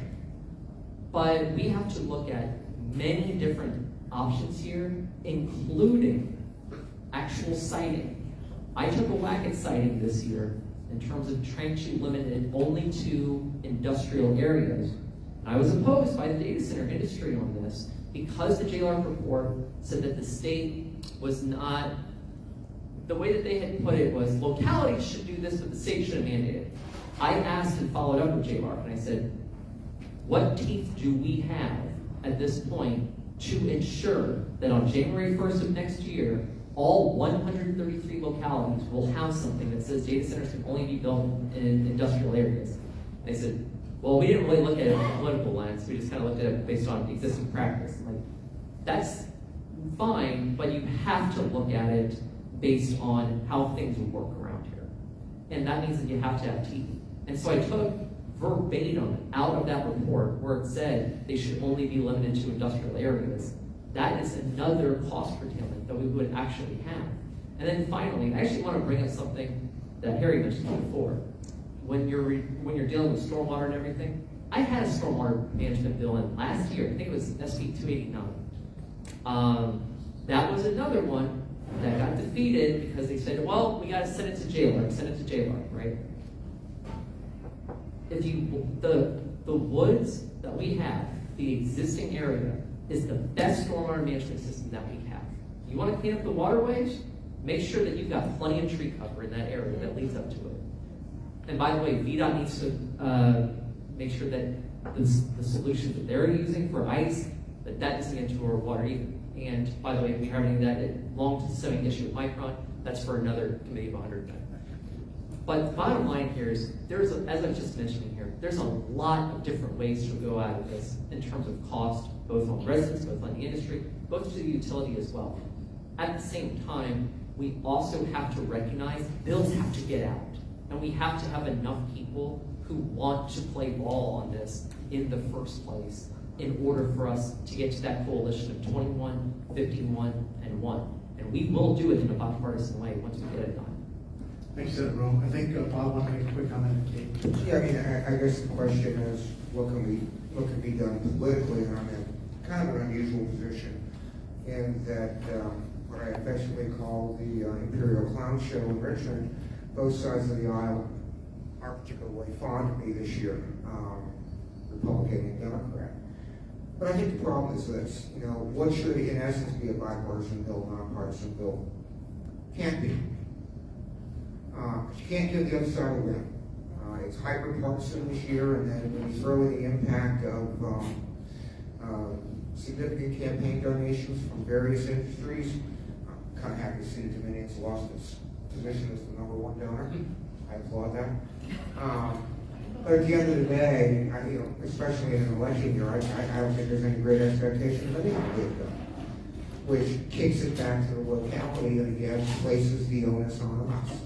But we have to look at many different options here, including actual siting. I took a whack at siting this year in terms of trying to limit it only to industrial areas. I was opposed by the data center industry on this because the JLARC report said that the state was not the way that they had put it was localities should do this, but the state shouldn't mandate it. I asked and followed up with JLARC, and I said, what teeth do we have at this point to ensure that on January 1st of next year, all 133 localities will have something that says data centers can only be built in industrial areas? They said, well, we didn't really look at it from a political lens. We just kind of looked at it based on existing practice. I'm like, that's fine, but you have to look at it based on how things work around here. And that means that you have to have teeth. And so I took verbatim out of that report where it said they should only be limited to industrial areas. That is another cost curtailment that we would actually have. And then finally, I actually want to bring up something that Harry mentioned before. When you're dealing with stormwater and everything, I had a stormwater management bill in last year. I think it was SB 289. That was another one that got defeated because they said, well, we got to send it to JLARC, right? If the woods that we have, the existing area, is the best stormwater management system that we have. You want to clean up the waterways? Make sure that you've got plenty of tree cover in that area that leads up to it. And by the way, VDOT needs to make sure that the solutions that they're using for ice, that doesn't get into our water either. And by the way, we are having that long-standing issue with Micron. That's for another committee of 100 men. But the bottom line here is, as I was just mentioning here, there's a lot of different ways to go out of this in terms of cost, both on residents, both on the industry, both to the utility as well. At the same time, we also have to recognize bills have to get out. And we have to have enough people who want to play ball on this in the first place in order for us to get to that coalition of 21, 51, and 1. And we will do it in a bipartisan way once we get it done. Thank you, Senator Rome. I think Bob wanted to make a quick comment. Kate. Yeah, I mean, I guess the question is, what can be done politically? And I'm in kind of an unusual position in that what I affectionately call the Imperial Clown Show in Richmond, both sides of the aisle aren't particularly fond of me this year, Republican and Democrat. But I think the problem is this, what should in essence be a bipartisan bill, nonpartisan bill, can't be. You can't do the other side of the win. It's hyper-partisan this year, and then when you throw in the impact of significant campaign donations from various industries, I'm kind of happy to see the Dominion's lost its position as the #1 donor. I applaud that. But at the end of the day, especially in an election year, I don't think there's any great expectation of anything to get done, which kicks it back to the locality and again places the onus on us.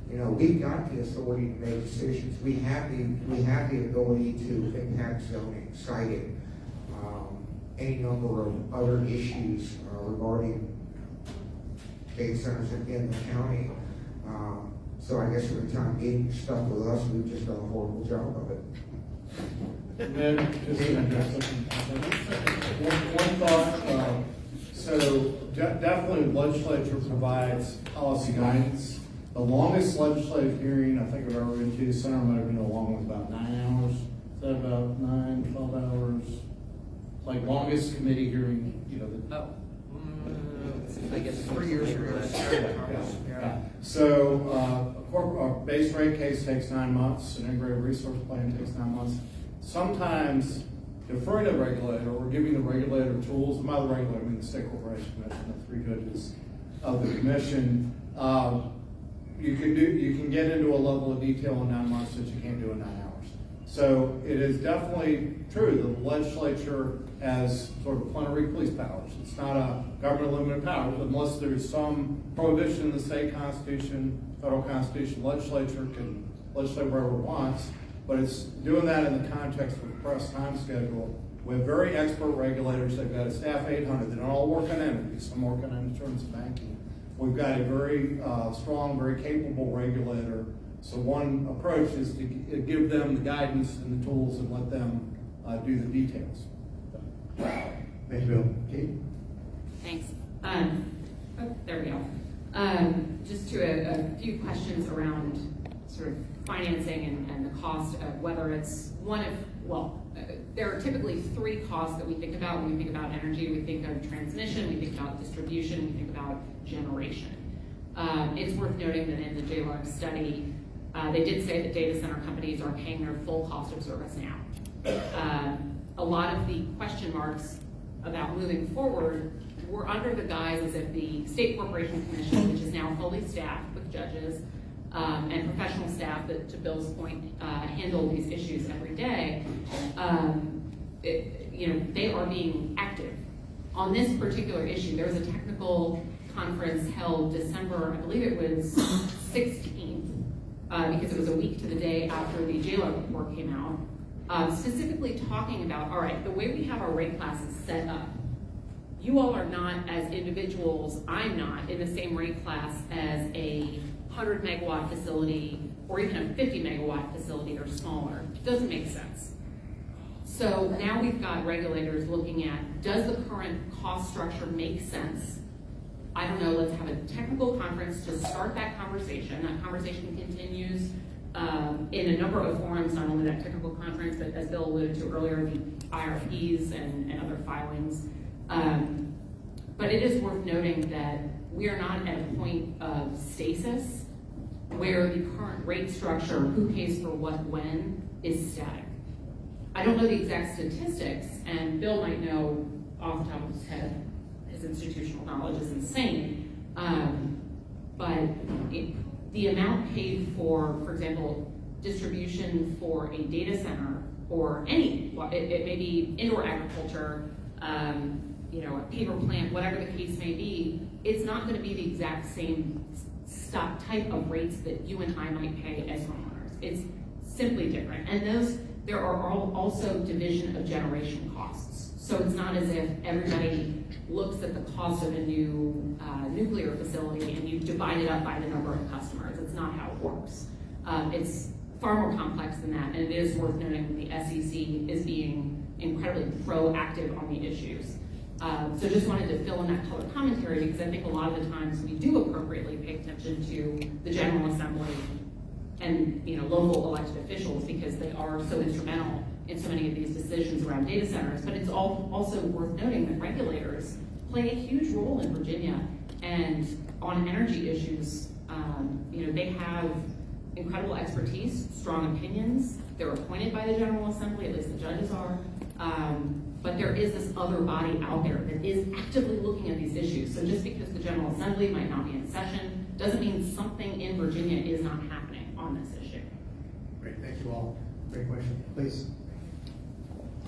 We've got the authority to make decisions. We have the ability to impact zoning, siting, any number of other issues regarding data centers in the county. So I guess for the time being, stuck with us, we've just done a horrible job of it. And then just one thought. So definitely legislature provides policy guidance. The longest legislative hearing I think I've ever been to, the Senator might have been a long one, about 9 hours. Is that about 9, 12 hours? Like longest committee hearing, I guess 3 years ago. So a base rate case takes 9 months, an integrated resource plan takes 9 months. Sometimes deferring to the regulator or giving the regulator tools, and by the regulator I mean the State Corporation Commission, the 3 judges of the commission, you can get into a level of detail in 9 months that you can't do in 9 hours. So it is definitely true that the legislature has sort of plenary police powers. It's not a government limited power, unless there's some prohibition in the state constitution, federal constitution. Legislature can legislate wherever it wants, but it's doing that in the context of a press time schedule. We have very expert regulators. They've got a staff 800. They don't all work on energy. Some work on insurance and banking. We've got a very strong, very capable regulator. So one approach is to give them the guidance and the tools and let them do the details. Thank you, Bill. Kate? Thanks. There we go. Just to a few questions around sort of financing and the cost of whether it's there are typically 3 costs that we think about when we think about energy. We think of transmission, we think about distribution, we think about generation. It's worth noting that in the JLARC study, they did say that data center companies are paying their full cost of service now. A lot of the question marks about moving forward were under the guise as if the State Corporation Commission, which is now fully staffed with judges and professional staff that, to Bill's point, handle these issues every day, they are being active. On this particular issue, there was a technical conference held December, I believe it was 16th, because it was a week to the day after the JLARC report came out, specifically talking about, all right, the way we have our rate classes set up, you all are not, as individuals, I'm not, in the same rate class as a 100 megawatt facility or even a 50 megawatt facility or smaller. It doesn't make sense. So now we've got regulators looking at, does the current cost structure make sense? I don't know, let's have a technical conference to start that conversation. That conversation continues in a number of forums, not only that technical conference, but as Bill alluded to earlier, the IRPs and other filings. But it is worth noting that we are not at a point of stasis where the current rate structure, who pays for what when, is static. I don't know the exact statistics, and Bill might know off the top of his head. His institutional knowledge is insane. But the amount paid for example, distribution for a data center or any, it may be indoor agriculture, a paper plant, whatever the case may be, it's not going to be the exact same type of rates that you and I might pay as homeowners. It's simply different. And there are also division of generation costs. So it's not as if everybody looks at the cost of a new nuclear facility and you divide it up by the number of customers. It's not how it works. It's far more complex than that, and it is worth noting that the SEC is being incredibly proactive on the issues. So just wanted to fill in that color commentary because I think a lot of the times we do appropriately pay attention to the General Assembly and local elected officials because they are so instrumental in so many of these decisions around data centers. But it's also worth noting that regulators play a huge role in Virginia, and on energy issues, they have incredible expertise, strong opinions. They're appointed by the General Assembly, at least the judges are. But there is this other body out there that is actively looking at these issues. So just because the General Assembly might not be in session doesn't mean something in Virginia is not happening on this issue. Great, thank you all. Great question, please.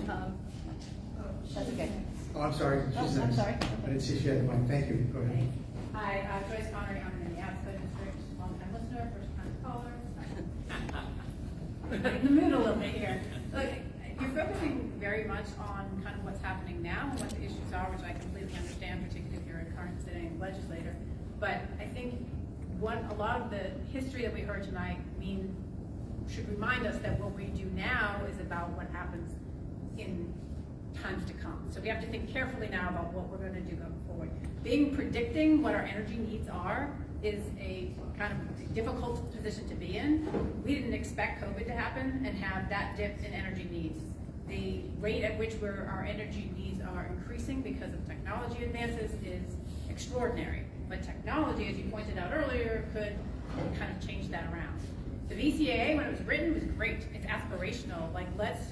That's okay. Oh, I'm sorry. She's I'm next. sorry. I didn't see she had the mic. Thank you. Go ahead. Hi, Joyce Connery. I'm in the Absco District, long-time listener, first-time caller. In the mood a little bit here. Look, you're focusing very much on kind of what's happening now and what the issues are, which I completely understand, particularly if you're a current sitting legislator. But I think a lot of the history that we heard tonight should remind us that what we do now is about what happens in times to come. So we have to think carefully now about what we're going to do going forward. Predicting what our energy needs are is a kind of difficult position to be in. We didn't expect COVID to happen and have that dip in energy needs. The rate at which our energy needs are increasing because of technology advances is extraordinary. But technology, as you pointed out earlier, could kind of change that around. The VCAA, when it was written, was great. It's aspirational. Like, let's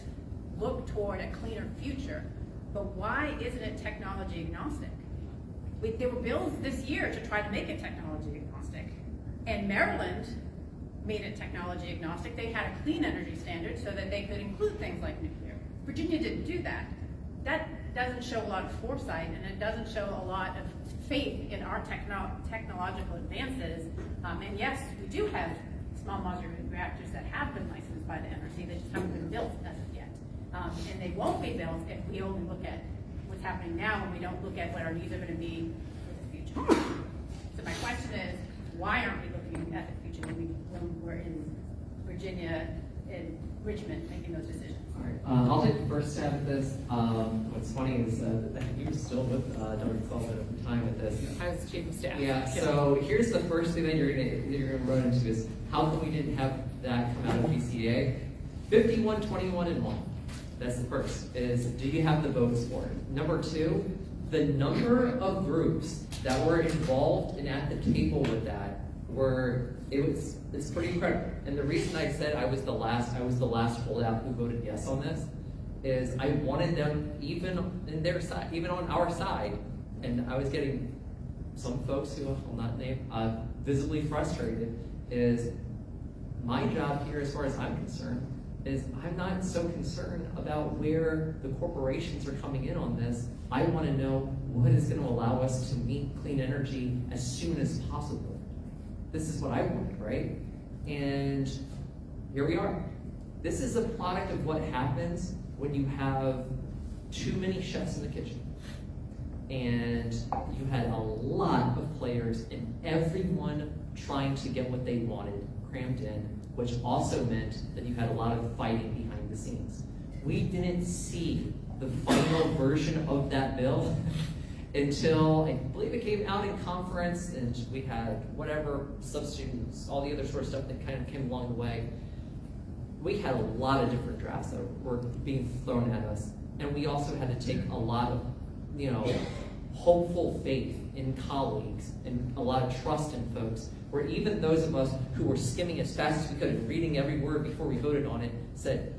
look toward a cleaner future. But why isn't it technology agnostic? There were bills this year to try to make it technology agnostic. And Maryland made it technology agnostic. They had a clean energy standard so that they could include things like nuclear. Virginia didn't do that. That doesn't show a lot of foresight, and it doesn't show a lot of faith in our technological advances. And yes, we do have small modular reactors that have been licensed by the NRC. They just haven't been built as of yet. And they won't be built if we only look at what's happening now and we don't look at what our needs are going to be for the future. So my question is, why aren't we looking at the future when we're in Virginia and Richmond making those decisions? All right, I'll take the first stab at this. What's funny is that you were still with Dr. Sullivan at the time with this. I was chief of staff. Yeah, so here's the first thing that you're gonna run into is how come we didn't have that come out of VCA? 51, 21, and 1. That's the first, is do you have the votes for it? Number two, the number of groups that were involved and at the table with that it's pretty incredible. And the reason I said I was the last holdout who voted yes on this is I wanted them even in their side, even on our side, and I was getting some folks who I'll not name visibly frustrated. Is my job here, as far as I'm concerned, is I'm not so concerned about where the corporations are coming in on this. I want to know what is going to allow us to meet clean energy as soon as possible. This is what I wanted, right? And here we are. This is a product of what happens when you have too many chefs in the kitchen. And you had a lot of players and everyone trying to get what they wanted crammed in, which also meant that you had a lot of fighting behind the scenes. We didn't see the final version of that bill until I believe it came out in conference, and we had whatever substitutes, all the other sort of stuff that kind of came along the way. We had a lot of different drafts that were being thrown at us, and we also had to take a lot of, hopeful faith in colleagues and a lot of trust in folks, where even those of us who were skimming as fast as we could and reading every word before we voted on it said,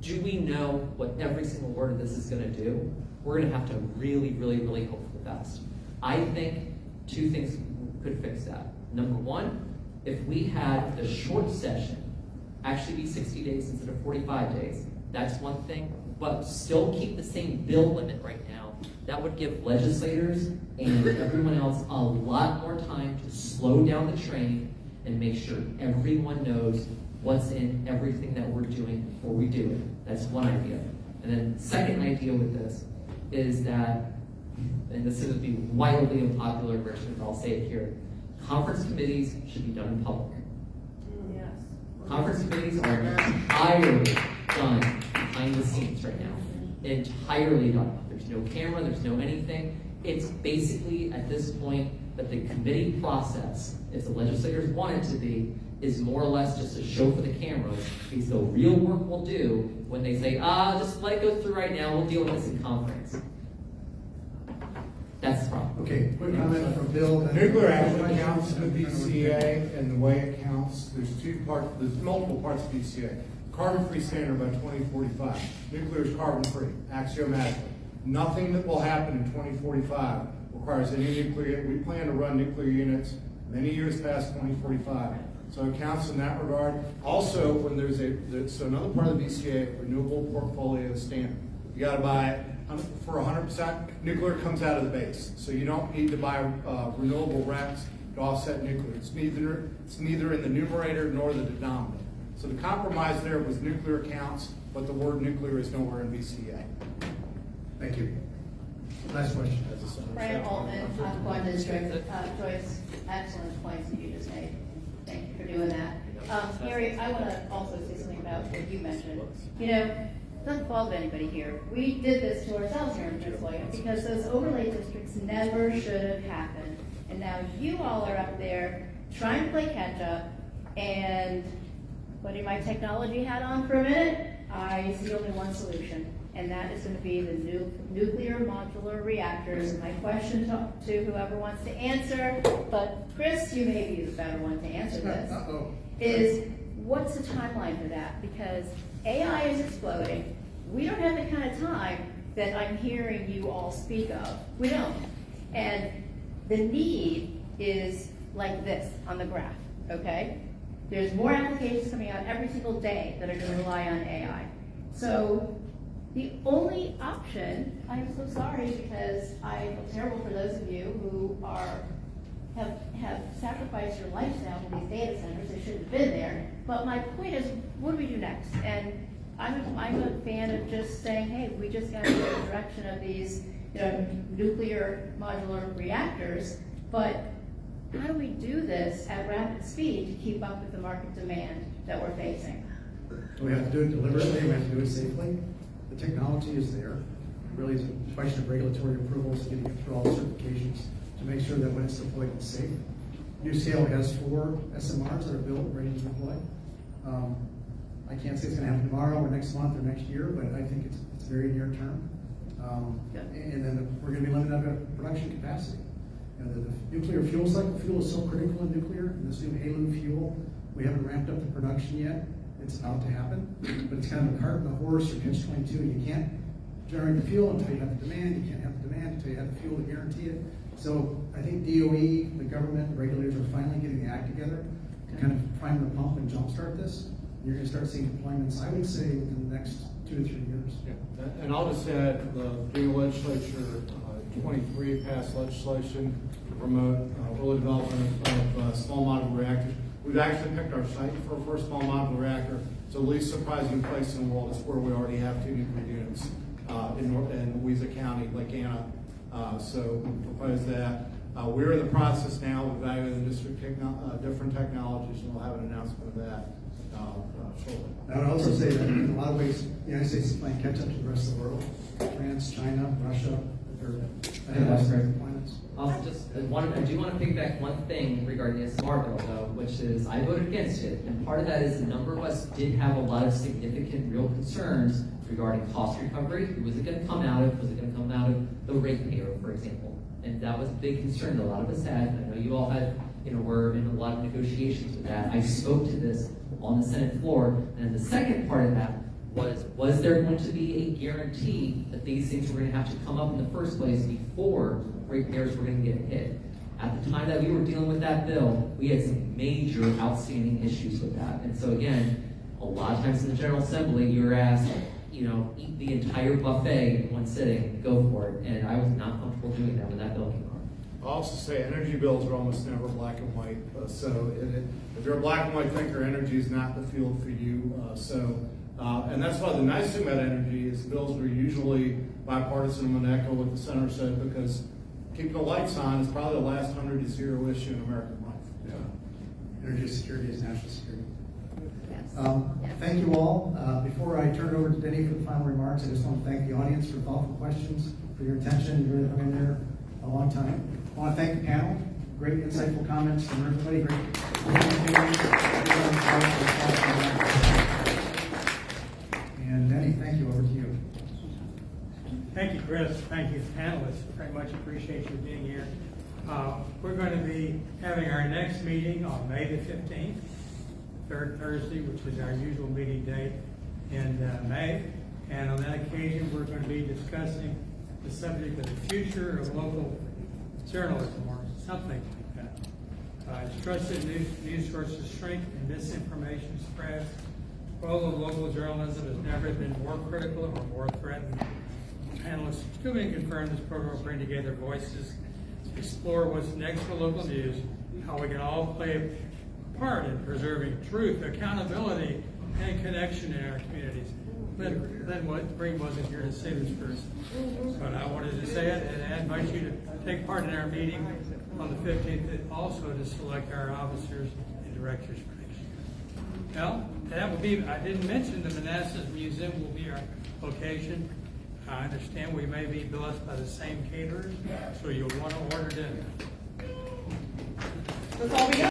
do we know what every single word of this is going to do? We're going to have to really, really, really hope for the best. I think two things could fix that. Number one, if we had the short session actually be 60 days instead of 45 days, that's one thing, but still keep the same bill limit right now. That would give legislators and everyone else a lot more time to slow down the train and make sure everyone knows what's in everything that we're doing before we do it. That's one idea. And then second idea with this is that, and this is going to be wildly unpopular version, but I'll say it here, conference committees should be done in public. Yes. Conference committees are entirely done behind the scenes right now. Entirely done. There's no camera, there's no anything. It's basically at this point that the committee process, if the legislators want it to be, is more or less just a show for the cameras, because the real work we'll do when they say, just let it go through right now, we'll deal with this in conference. That's the problem. Okay, quick comment from Bill. Nuclear actually counts in the BCA, and the way it counts, there's multiple parts of BCA. Carbon-free standard by 2045. Nuclear is carbon-free, axiomatically. Nothing that will happen in 2045 requires any nuclear. We plan to run nuclear units many years past 2045. So it counts in that regard. Also, when so another part of the BCA, renewable portfolio standard. You got to buy, for 100%, nuclear comes out of the base. So you don't need to buy renewable RECs to offset nuclear. It's neither in the numerator nor the denominator. So the compromise there was nuclear counts, but the word nuclear is nowhere in BCA. Thank you. Last question. Fran Altman, Aqua District. Joyce, excellent points that you just made. Thank you for doing that. Harry, I want to also say something about what you mentioned. It doesn't fall to anybody here. We did this to ourselves here in Prince William because those overlay districts never should have happened. And now you all are up there trying to play catch up, and putting my technology hat on for a minute, I see only one solution, and that is going to be the nuclear modular reactors. My question to whoever wants to answer, but Chris, you may be the better one to answer this, is what's the timeline for that? Because AI is exploding. We don't have the kind of time that I'm hearing you all speak of. We don't. And the need is like this on the graph, okay? There's more applications coming out every single day that are going to rely on AI. So the only option, I'm so sorry because I feel terrible for those of you who have sacrificed your lifestyle for these data centers. They shouldn't have been there. But my point is, what do we do next? And I'm a fan of just saying, hey, we just got to go in the direction of these nuclear modular reactors, but how do we do this at rapid speed to keep up with the market demand that we're facing? We have to do it deliberately, we have to do it safely. The technology is there. Really, it's a question of regulatory approvals, getting it through all the certifications to make sure that when it's deployed, it's safe. NuScale has 4 SMRs that are built, ready to deploy. I can't say it's going to happen tomorrow or next month or next year, but I think it's very near term. And then we're gonna be limited out of production capacity. You know, the nuclear fuel cycle fuel is so critical in nuclear, and this new HALEU fuel, we haven't ramped up the production yet. It's about to happen, but it's kind of a cart and a horse or catch-22. You can't generate the fuel until you have the demand. You can't have the demand until you have the fuel to guarantee it. So I think DOE, the government, the regulators are finally getting the act together to kind of prime the pump and jumpstart this. You're going to start seeing deployments, I would say, within the next 2 to 3 years. Yeah. And I'll just add, the Virginia Legislature 23 passed legislation to promote early development of small modular reactors. We've actually picked our site for our first small modular reactor. It's the least surprising place in the world. It's where we already have 2 nuclear units in Louisa County, Lake Anna. So we propose that. We're in the process now of evaluating the district different technologies, and we'll have an announcement of that shortly. I would also say that in a lot of ways, the United States is playing catch up to the rest of the world. France, China, Russia, they're ahead of us in their deployments. Also, I do want to piggyback one thing regarding the SMR bill, though, which is I voted against it, and part of that is a number of us did have a lot of significant real concerns regarding cost recovery. Who was it going to come out of? Was it going to come out of the ratepayer, for example? And that was a big concern that a lot of us had. I know you all had, were in a lot of negotiations with that. I spoke to this on the Senate floor, and the second part of that was there going to be a guarantee that these things were going to have to come up in the first place before ratepayers were going to get hit? At the time that we were dealing with that bill, we had some major outstanding issues with that. And so again, a lot of times in the General Assembly, you were asked, eat the entire buffet in one sitting, go for it. And I was not comfortable doing that when that bill came on. I'll also say energy bills are almost never black and white. If you're a black and white thinker, energy is not the field for you. And that's why the nice thing about energy is bills are usually bipartisan. I'm going to echo what the senator said, because keeping the lights on is probably the last 100 to 0 issue in American life. Yeah. Energy security is national security. Yes. Thank you all. Before I turn it over to Denny for the final remarks, I just want to thank the audience for thoughtful questions, for your attention. You've really hung in there a long time. I want to thank the panel. Great insightful comments from everybody. And Denny, thank you. Over to you. Thank you, Chris. Thank you, panelists. Very much appreciate you being here. We're going to be having our next meeting on May the 15th, third Thursday, which is our usual meeting date in May. And on that occasion, we're going to be discussing the subject of the future of local journalism, or something like that. As trusted news sources shrink and misinformation spreads, the role of local journalism has never been more critical or more threatened. Panelists still being confirmed this program will bring together voices to explore what's next for local news, how we can all play a part in preserving truth, accountability, and connection in our communities. Lynn Breen wasn't here to say this first, but I wanted to say it, and I invite you to take part in our meeting on the 15th, and also to select our officers and directors for next year. Well, that will be, I didn't mention the Manassas Museum will be our location. I understand we may be blessed by the same caterers, so you'll want to order dinner. That's all we got.